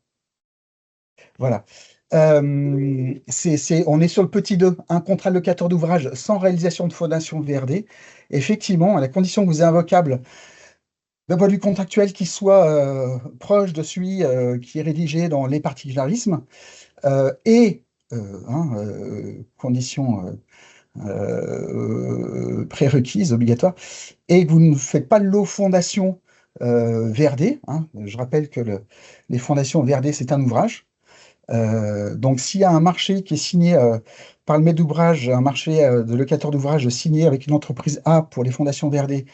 Voilà. On est sur le petit 2, un contrat de locateur d'ouvrage sans réalisation de fondation VRD. Effectivement, à la condition que vous ayez un vocable d'un point de vue contractuel qui soit proche de celui qui est rédigé dans les particularismes conditions prérequises, obligatoires, et que vous ne faites pas de lot fondation VRD. Hein. Je rappelle que les fondations VRD, c'est un ouvrage. Donc, s'il y a un marché qui est signé par le maître d'ouvrage, un marché de locateur d'ouvrage signé avec une entreprise A pour les fondations VRD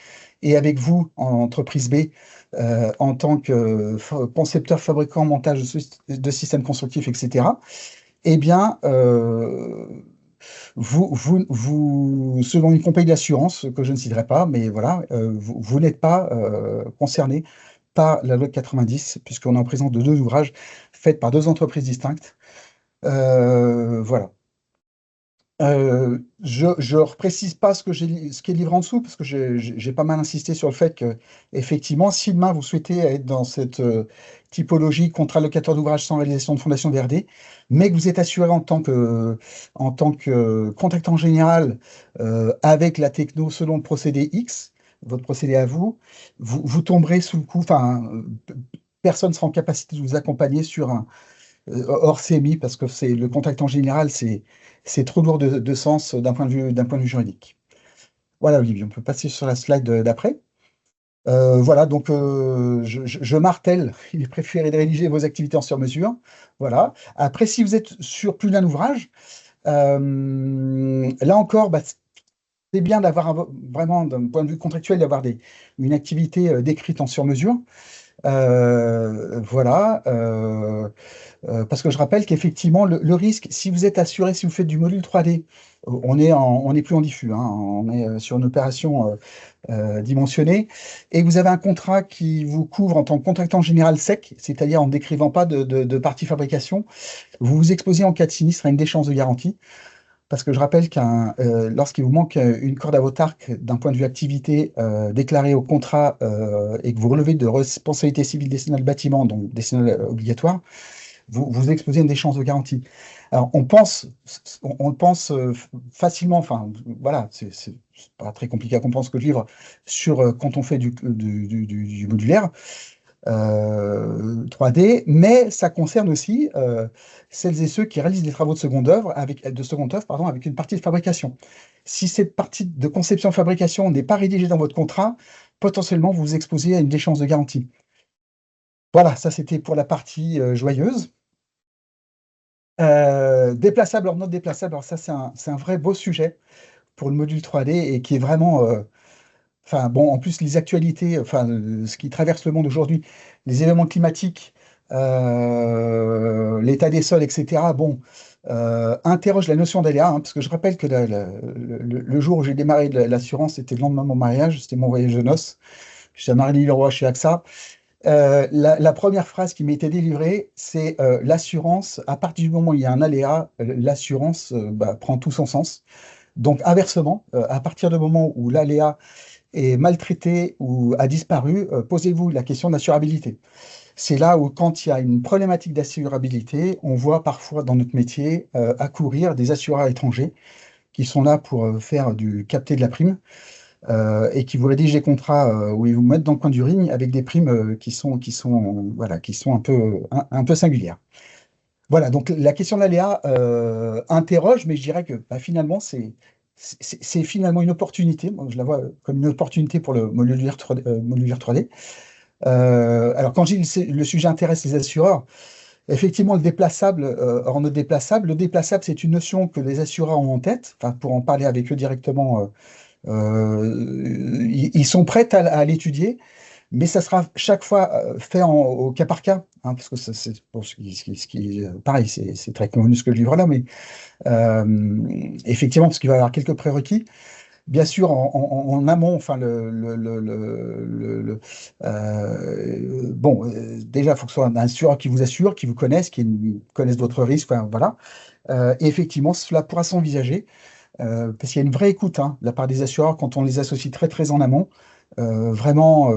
et avec vous, en entreprise B, en tant que concepteur, fabricant, montage de systèmes constructifs, etc., eh bien, selon une compagnie d'assurance que je ne citerai pas, mais voilà, vous n'êtes pas concerné par la loi de 90, puisqu'on est en présence de 2 ouvrages faits par 2 entreprises distinctes. Voilà. Je ne reprécise pas ce qui est livré en dessous, parce que j'ai pas mal insisté sur le fait que, effectivement, si demain vous souhaitez être dans cette typologie contrat locateur d'ouvrage sans réalisation de fondation VRD, mais que vous êtes assuré en tant que contractant général avec la techno selon le procédé X, votre procédé à vous tomberez sous le coup, enfin, personne ne sera en capacité de vous accompagner sur un hors CMI, parce que le contractant général, c'est trop lourd de sens d'un point de vue juridique. Voilà, Olivier, on peut passer sur la slide d'après. Voilà, donc je martèle, il est préféré de rédiger vos activités en sur-mesure. Voilà. Après, si vous êtes sur plus d'un ouvrage, là encore, c'est bien d'avoir vraiment, d'un point de vue contractuel, d'avoir une activité décrite en sur-mesure. Voilà. Parce que je rappelle qu'effectivement, le risque, si vous êtes assuré, si vous faites du module 3D, on est plus en diffus, hein, on est sur une opération dimensionnée, et que vous avez un contrat qui vous couvre en tant que contractant général sec, c'est-à-dire en ne décrivant pas de partie fabrication, vous vous exposez en cas de sinistre à une déchéance de garantie. Parce que je rappelle lorsqu'il vous manque une corde à votre arc d'un point de vue activité déclarée au contrat et que vous relevez de responsabilité civile décennale bâtiment, donc décennale obligatoire, vous exposez à une déchéance de garantie. Alors, on le pense facilement, enfin, voilà, c'est pas très compliqué à comprendre ce que je livre quand on fait du modulaire. 3D, mais ça concerne aussi celles et ceux qui réalisent des travaux de seconde œuvre avec une partie de fabrication. Si cette partie de conception-fabrication n'est pas rédigée dans votre contrat, potentiellement vous vous exposez à une déchéance de garantie. Voilà, ça c'était pour la partie joyeuse. Déplaçable, hors note déplaçable, alors ça c'est un vrai beau sujet pour le module 3D et qui est vraiment, enfin bon, en plus les actualités, enfin ce qui traverse le monde aujourd'hui, les événements climatiques, l'état des sols, etc. Bon, interroge la notion d'aléa, hein, parce que je rappelle que le jour où j'ai démarré l'assurance, c'était le lendemain de mon mariage, c'était mon voyage de noces. Chez Marie-Leroy, chez AXA. La première phrase qui m'était délivrée, c'est l'assurance, à partir du moment où il y a un aléa, l'assurance prend tout son sens. Donc, inversement, à partir du moment où l'aléa est maltraité ou a disparu, posez-vous la question d'assurabilité. C'est là où, quand il y a une problématique d'assurabilité, on voit parfois dans notre métier accourir des assureurs étrangers qui sont là pour capter de la prime. Et qui vous rédigent des contrats où ils vous mettent dans le coin du ring avec des primes qui sont un peu singulières. Voilà, donc la question de l'aléa interroge, mais je dirais que finalement, c'est finalement une opportunité. Moi, je la vois comme une opportunité pour le modulaire 3D. Alors, quand je dis le sujet intéresse les assureurs, effectivement, le déplaçable, hors notre déplaçable, le déplaçable, c'est une notion que les assureurs ont en tête, pour en parler avec eux directement. Ils sont prêts à l'étudier, mais ça sera chaque fois fait au cas par cas, hein, parce que c'est bon, pareil, c'est très convenu ce que je livre là, mais effectivement, parce qu'il va y avoir quelques prérequis. Bien sûr, en amont, enfin, déjà, il faut que ce soit un assureur qui vous assure, qui vous connaisse, qui connaisse d'autres risques, enfin, voilà. Et effectivement, cela pourra s'envisager. Parce qu'il y a une vraie écoute de la part des assureurs quand on les associe très très en amont. Vraiment,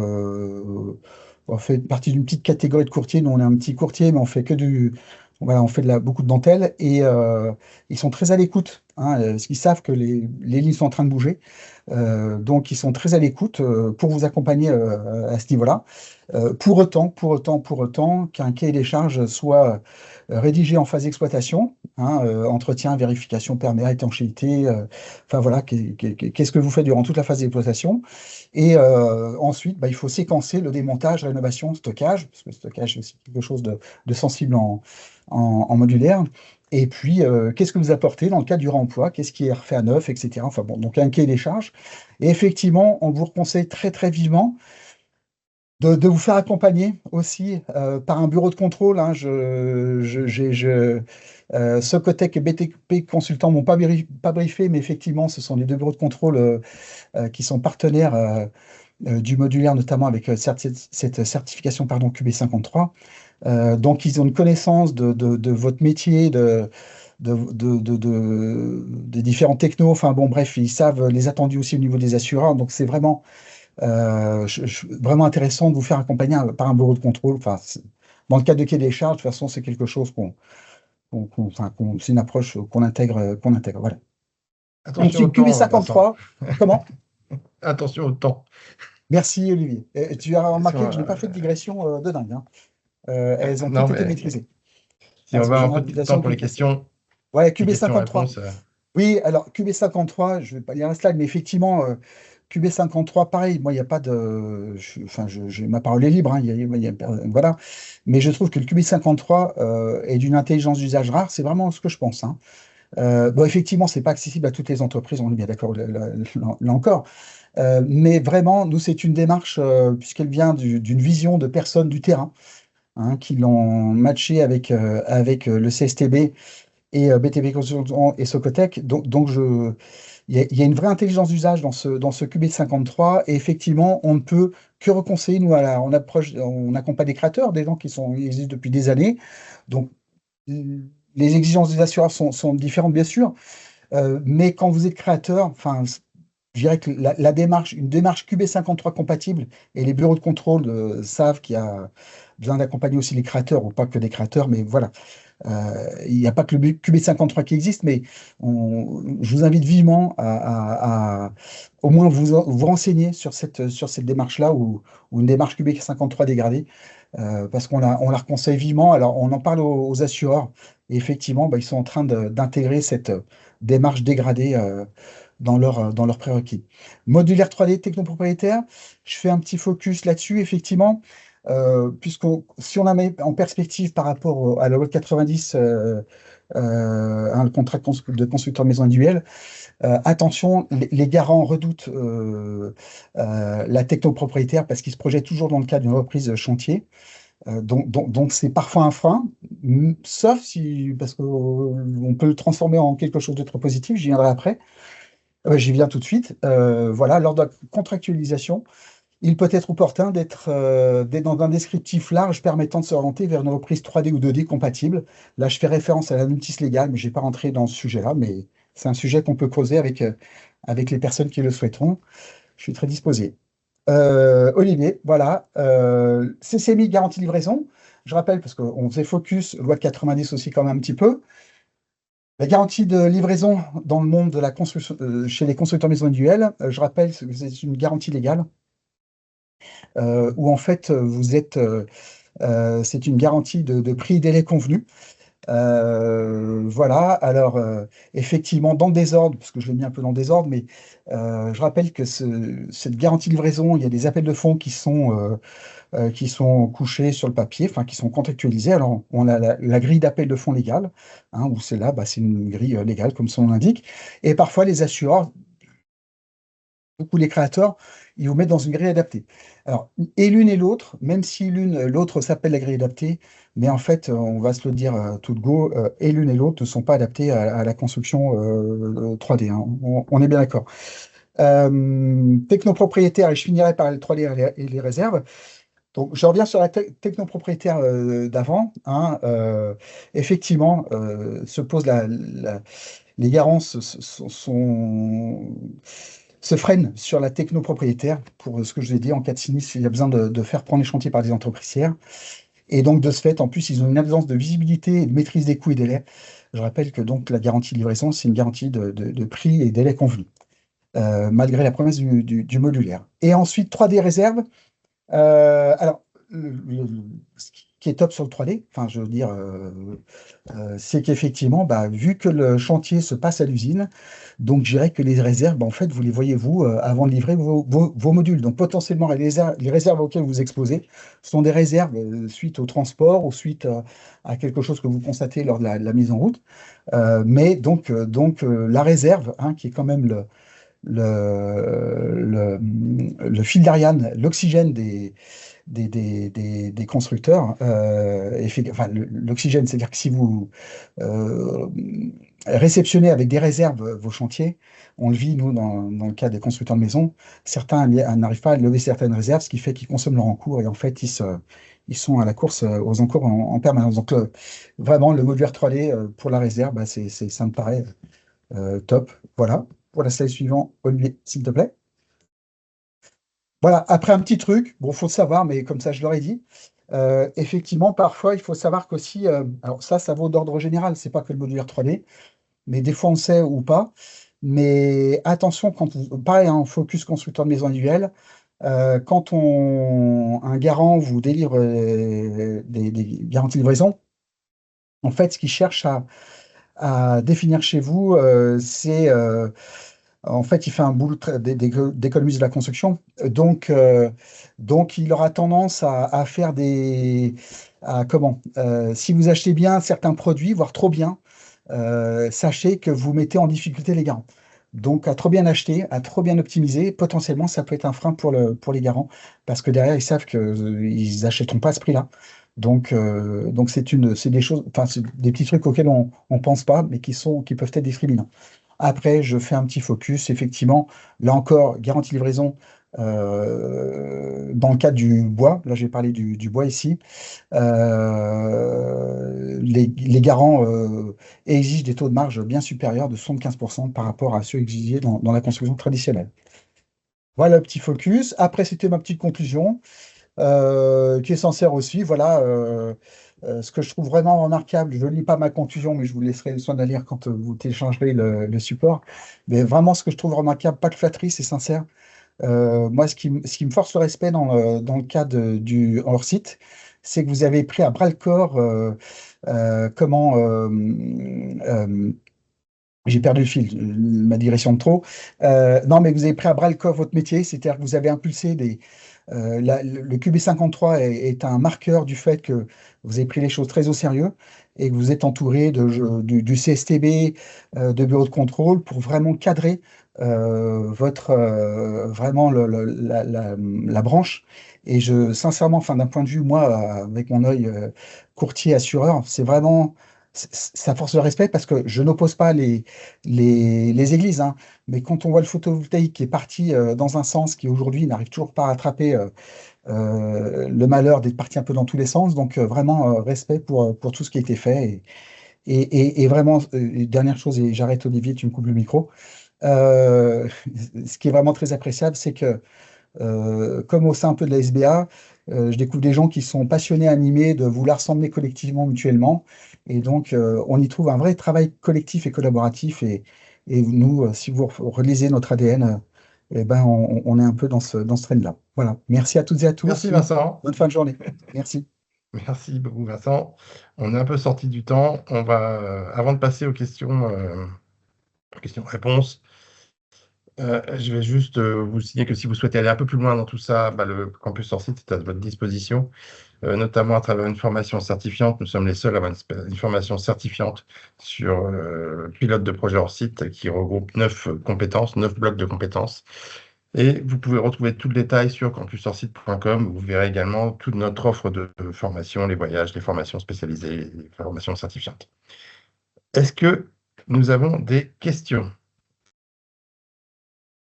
on fait partie d'une petite catégorie de courtiers. Nous, on est un petit courtier, mais on fait voilà, on fait beaucoup de dentelle et ils sont très à l'écoute, parce qu'ils savent que les lignes sont en train de bouger. Donc, ils sont très à l'écoute pour vous accompagner à ce niveau-là. Pour autant qu'un cahier des charges soit rédigé en phase d'exploitation, entretien, vérification, permis, étanchéité, enfin voilà, qu'est-ce que vous faites durant toute la phase d'exploitation. Et ensuite, il faut séquencer le démontage, rénovation, stockage, parce que le stockage, c'est aussi quelque chose de sensible en modulaire. Et puis, qu'est-ce que vous apportez dans le cadre du réemploi? Qu'est-ce qui est refait à neuf, etc. Enfin bon, donc un cahier des charges. Et effectivement, on vous conseille très très vivement de vous faire accompagner aussi par un bureau de contrôle. Socotec et BTP Consultants m'ont pas briefé, mais effectivement, ce sont les deux bureaux de contrôle qui sont partenaires du modulaire, notamment avec cette certification QB53. Donc, ils ont une connaissance de votre métier, des différents technos. Enfin, bon, bref, ils savent les attendus aussi au niveau des assureurs. Donc, c'est vraiment, vraiment intéressant de vous faire accompagner par un bureau de contrôle. Enfin, dans le cadre de cahier des charges, de toute façon, c'est quelque chose c'est une approche qu'on intègre. Voilà. Attention Donc, au temps, QB53, comment? Attention au temps. Merci, Olivier. Tu as remarqué que je n'ai pas Attention, fait de digression de dingue. Elles ont non, toutes été mais maîtrisées. si on Parce va que un j'ai peu une de réputation temps pour de les questions, Ouais, les QB53. questions-réponses. Oui, alors QB53, je ne vais pas lire un slide, mais effectivement, QB53, pareil, moi, il n'y a pas de. Ma parole est libre, voilà. Mais je trouve que le QB53 est d'une intelligence d'usage rare, c'est vraiment ce que je pense. Bon, effectivement, ce n'est pas accessible à toutes les entreprises, on est bien d'accord là encore. Mais vraiment, nous, c'est une démarche, puisqu'elle vient d'une vision de personnes du terrain, qui l'ont matché avec le CSTB et BTP Consultants et Socotec. Donc il y a une vraie intelligence d'usage dans ce QB53. Et effectivement, on ne peut que reconseiller. Nous, on accompagne des créateurs, des gens qui existent depuis des années. Donc, les exigences des assureurs sont différentes, bien sûr. Mais quand vous êtes créateur, enfin, je dirais que une démarche QB53 compatible, et les bureaux de contrôle savent qu'il y a besoin d'accompagner aussi les créateurs, ou pas que des créateurs, mais voilà. Il n'y a pas que le QB53 qui existe, mais je vous invite vivement à au moins vous renseigner sur cette démarche-là, ou une démarche QB53 dégradée, parce qu'on la reconseille vivement. Alors, on en parle aux assureurs, et effectivement, ils sont en train d'intégrer cette démarche dégradée dans leur prérequis. Modulaire 3D technopropriétaire, je fais un petit focus là-dessus, effectivement. Si on la met en perspective par rapport à la loi 90 le contrat de constructeur de maison individuelle. Attention, les garants redoutent la technopropriétaire parce qu'ils se projettent toujours dans le cadre d'une reprise chantier. Donc c'est parfois un frein, sauf si, parce qu'on peut le transformer en quelque chose de très positif, j'y viendrai après. J'y viens tout de suite. Voilà, lors de la contractualisation, il peut être opportun d'être dans un descriptif large permettant de s'orienter vers une reprise 3D ou 2D compatible. Là, je fais référence à la notice légale, mais je ne vais pas rentrer dans ce sujet-là, mais c'est un sujet qu'on peut creuser avec les personnes qui le souhaiteront. Je suis très disposé. Olivier, voilà. CCMI, garantie livraison. Je rappelle, parce qu'on faisait focus, loi de 90 aussi quand même un petit peu. La garantie de livraison dans le monde de la construction, chez les constructeurs maison individuels, je rappelle que c'est une garantie légale où en fait c'est une garantie de prix et délai convenu. Voilà, alors effectivement dans le désordre, parce que je l'ai mis un peu dans le désordre, mais je rappelle que cette garantie de livraison, il y a des appels de fonds qui sont couchés sur le papier, enfin qui sont contractualisés. Alors on a la grille d'appel de fonds légale, hein, où c'est là, c'est une grille légale comme son nom l'indique, et parfois les assureurs, beaucoup les créateurs, ils vous mettent dans une grille adaptée. Alors, et l'une et l'autre, même si l'autre s'appelle la grille adaptée, mais en fait, on va se le dire tout de go, et l'une et l'autre ne sont pas adaptées à la construction 3D, hein. On est bien d'accord. Technopropriétaire, et je finirai par le 3D et les réserves. Donc, je reviens sur la technopropriétaire d'avant, hein. Effectivement, se pose les garants se freinent sur la technopropriétaire pour ce que je vous ai dit, en cas de sinistre, il y a besoin de faire prendre les chantiers par des entreprises tiers. Et donc, de ce fait, en plus, ils ont une absence de visibilité et de maîtrise des coûts et délais. Je rappelle que donc la garantie de livraison, c'est une garantie de prix et délai convenu, malgré la promesse du modulaire. Et ensuite, 3D réserve. Alors, ce qui est top sur le 3D, enfin, je veux dire, c'est qu'effectivement, vu que le chantier se passe à l'usine, donc je dirais que les réserves, en fait, vous les voyez, vous, avant de livrer vos modules. Donc, potentiellement, les réserves auxquelles vous exposez sont des réserves suite au transport ou suite à quelque chose que vous constatez lors de la mise en route. Mais donc la réserve, hein, qui est quand même le fil d'Ariane, l'oxygène des constructeurs. Enfin, l'oxygène, c'est-à-dire que si vous réceptionnez avec des réserves vos chantiers, on le vit, nous, dans le cas des constructeurs de maisons, certains n'arrivent pas à lever certaines réserves, ce qui fait qu'ils consomment leur encours et en fait, ils sont à la course aux encours en permanence. Donc, vraiment, le modulaire 3D pour la réserve, ça me paraît top. Voilà. Pour la slide suivante, Olivier, s'il te plaît. Voilà, après un petit truc, bon, il faut le savoir, mais comme ça, je l'aurais dit. Effectivement, parfois, il faut savoir qu'aussi, alors ça vaut d'ordre général, c'est pas que le modulaire 3D, mais des fois, on sait ou pas. Mais attention, pareil, en focus constructeur de maison individuelle, quand un garant vous délivre des garanties de livraison, en fait, ce qu'il cherche à définir chez vous, c'est en fait, il fait un boulot d'économie de la construction. Donc il aura tendance à faire si vous achetez bien certains produits, voire trop bien, sachez que vous mettez en difficulté les garants. Donc, à trop bien acheter, à trop bien optimiser, potentiellement, ça peut être un frein pour les garants, parce que derrière, ils savent qu'ils n'achèteront pas à ce prix-là. Donc c'est des choses, enfin, c'est des petits trucs auxquels on ne pense pas, mais qui peuvent être discriminants. Après, je fais un petit focus, effectivement, là encore, garantie de livraison dans le cadre du bois, là j'ai parlé du bois ici, les garants exigent des taux de marge bien supérieurs de 75% par rapport à ceux exigés dans la construction traditionnelle. Voilà le petit focus. Après, c'était ma petite conclusion, qui est sincère aussi. Voilà. Ce que je trouve vraiment remarquable, je ne lis pas ma conclusion, mais je vous laisserai le soin de la lire quand vous téléchargerez le support. Mais vraiment, ce que je trouve remarquable, pas de flatterie, c'est sincère. Moi, ce qui me force le respect dans le cadre du hors-site, c'est que vous avez pris à bras-le-corps j'ai perdu le fil, ma digression de trop. Non, mais vous avez pris à bras-le-corps votre métier, c'est-à-dire que vous avez impulsé Le QB53 est un marqueur du fait que vous avez pris les choses très au sérieux et que vous êtes entouré du CSTB, de bureaux de contrôle pour vraiment cadrer vraiment la branche. Et sincèrement, enfin, d'un point de vue, moi, avec mon œil courtier assureur, ça force le respect parce que je n'oppose pas les églises, hein, mais quand on voit le photovoltaïque qui est parti dans un sens qui aujourd'hui n'arrive toujours pas à rattraper le malheur d'être parti un peu dans tous les sens, donc vraiment respect pour tout ce qui a été fait. Et vraiment, dernière chose, et j'arrête Olivier, tu me coupes le micro. Euh, Ce qui est vraiment très appréciable, c'est que comme au sein un peu de la SBA, je découvre des gens qui sont passionnés, animés de vouloir s'emmener collectivement, mutuellement. Et donc, on y trouve un vrai travail collectif et collaboratif. Et nous, si vous relisez notre ADN, eh ben, on est un peu dans ce train-là. Voilà. Merci à toutes et à tous. Merci Vincent. Bonne fin de journée. Merci. Merci beaucoup Vincent. On est un peu sorti du temps. On va, avant de passer aux questions-réponses, je vais juste vous signaler que si vous souhaitez aller un peu plus loin dans tout ça, le campus hors site est à votre disposition, notamment à travers une formation certifiante. Nous sommes les seuls à avoir une formation certifiante sur pilote de projet hors site qui regroupe 9 compétences, 9 blocs de compétences. Et vous pouvez retrouver tout le détail sur campushortsite.com. Vous verrez également toute notre offre de formation, les voyages, les formations spécialisées, les formations certifiantes. Est-ce que nous avons des questions?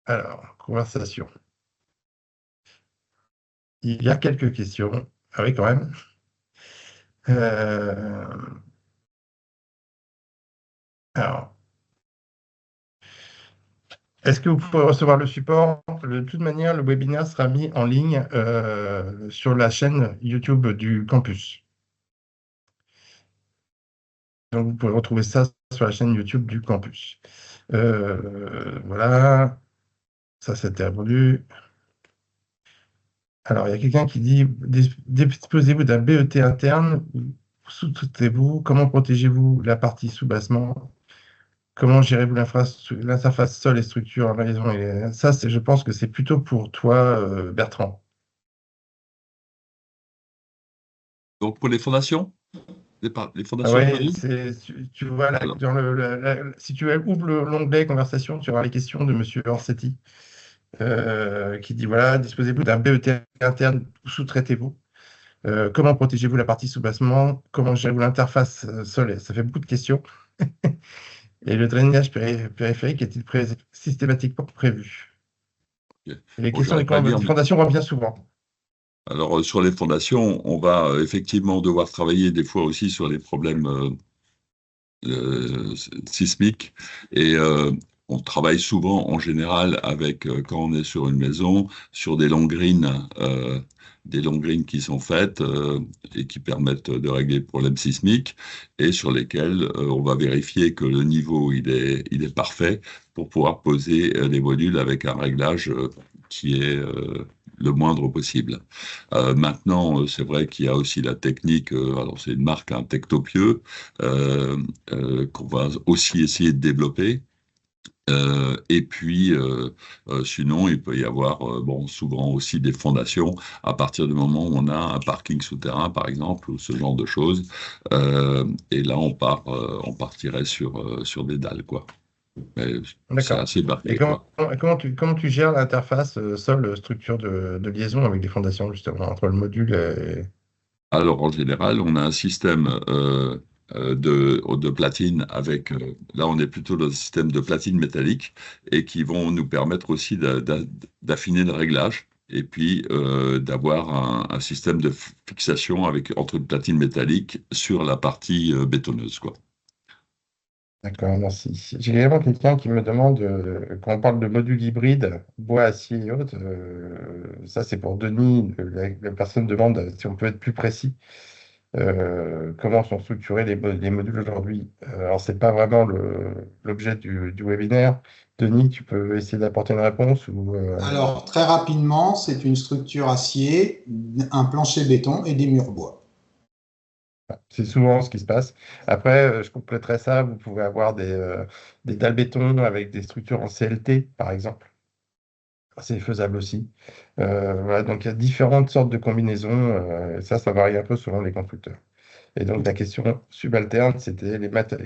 Alors, conversation. Il y a quelques questions. Ah oui, quand même. Alors, est-ce que vous pouvez recevoir le support? De toute manière, le webinaire sera mis en ligne sur la chaîne YouTube du campus. Donc, vous pouvez retrouver ça sur la chaîne YouTube du campus. Voilà, ça c'était répondu. Alors, il y a quelqu'un qui dit, disposez-vous d'un BET interne? Sous-traitez-vous? Comment protégez-vous la partie sous-bassement? Comment gérez-vous l'interface sol et structure en liaison? Ça, je pense que c'est plutôt pour toi, Bertrand. Donc pour les fondations, les Ah fondations ouais, Paris. tu vois, Alors. dans si tu ouvres l'onglet conversation, tu auras les questions de Monsieur Orsetti, qui dit, voilà, disposez-vous d'un BET interne ou sous-traitez-vous? Comment protégez-vous la partie sous-bassement? Comment gérez-vous l'interface sol? Ça fait beaucoup de questions. Et le drainage périphérique est-il systématiquement prévu? Ok. Et les Bon, questions j'arrête pas de dire, des fondations reviennent souvent. alors sur les fondations, on va effectivement devoir travailler des fois aussi sur les problèmes sismiques et on travaille souvent en général avec, quand on est sur une maison, sur des longues greens qui sont faites et qui permettent de régler le problème sismique et sur lesquelles on va vérifier que le niveau il est parfait pour pouvoir poser les modules avec un réglage qui est le moindre possible. Maintenant, c'est vrai qu'il y a aussi la technique, alors c'est une marque, un Techtopieux, qu'on va aussi essayer de développer. Et puis, sinon, il peut y avoir souvent aussi des fondations à partir du moment où on a un parking souterrain, par exemple, ou ce genre de choses. Et là, on partirait sur des dalles, quoi. Mais c'est D'accord. assez Et varié, quoi. comment tu gères l'interface sol-structure de liaison avec les fondations, justement, entre le module et... Alors, en général, on a un système de platine avec, là, on est plutôt dans un système de platine métallique et qui vont nous permettre aussi d'affiner le réglage et puis d'avoir un système de fixation entre une platine métallique sur la partie bétonneuse, quoi. D'accord, merci. J'ai également quelqu'un qui me demande, quand on parle de module hybride, bois, acier et autres, ça c'est pour Denis, la personne demande si on peut être plus précis. Comment sont structurés les modules aujourd'hui. Alors, c'est pas vraiment l'objet du webinaire. Denis, tu peux essayer d'apporter une réponse ou, Alors, très rapidement, c'est une structure acier, un plancher béton et des murs bois. c'est souvent ce qui se passe. Après, je compléterai ça. Vous pouvez avoir des dalles béton avec des structures en CLT, par exemple. C'est faisable aussi. Voilà, donc il y a différentes sortes de combinaisons. Ça varie un peu selon les constructeurs. Et donc la question subalterne, c'était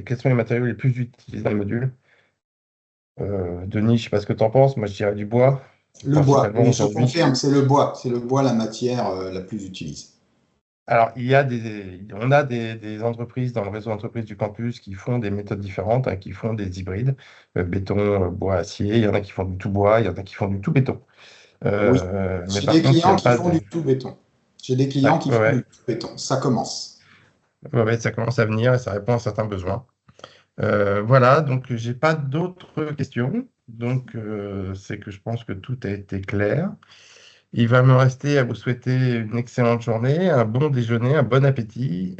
quels sont les matériaux les plus utilisés dans les modules? Denis, je ne sais pas ce que tu en penses. Moi, je dirais du bois, Le bois, principalement oui, je aujourd'hui. confirme, c'est le bois. C'est le bois la matière la plus utilisée. Alors, on a des entreprises dans le réseau d'entreprises du campus qui font des méthodes différentes, hein, qui font des hybrides, béton, bois, acier. Il y en a qui font du tout bois, il y en a qui font du tout béton. Oui, Mais j'ai par des contre, il n'y clients a qui pas font de... du tout béton. J'ai des clients Ouais, qui ouais, font du ouais. tout béton. Ça commence. Ouais, ouais, ça commence à venir et ça répond à certains besoins. Voilà, donc j'ai pas d'autres questions. Donc, c'est que je pense que tout a été clair. Il va me rester à vous souhaiter une excellente journée, un bon déjeuner, un bon appétit.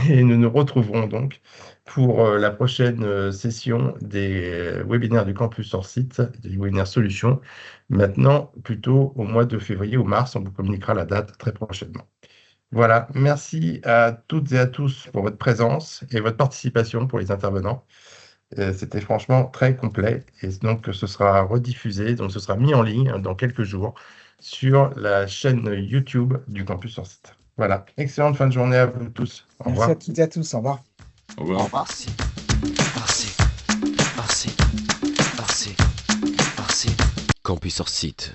Et nous nous retrouverons donc pour la prochaine session des webinaires du campus hors site, des webinaires solutions. Maintenant, plutôt au mois de février ou mars, on vous communiquera la date très prochainement. Voilà, merci à toutes et à tous pour votre présence et votre participation pour les intervenants. C'était franchement très complet et donc ce sera rediffusé, donc ce sera mis en ligne dans quelques jours sur la chaîne YouTube du Campus sur Site. Voilà, excellente fin de journée à vous tous. Au Merci à revoir. toutes et à tous. Au revoir. Au revoir. Au revoir. Arsi, Arsi, Arsi, Arsi, Arsi. Campus hors site.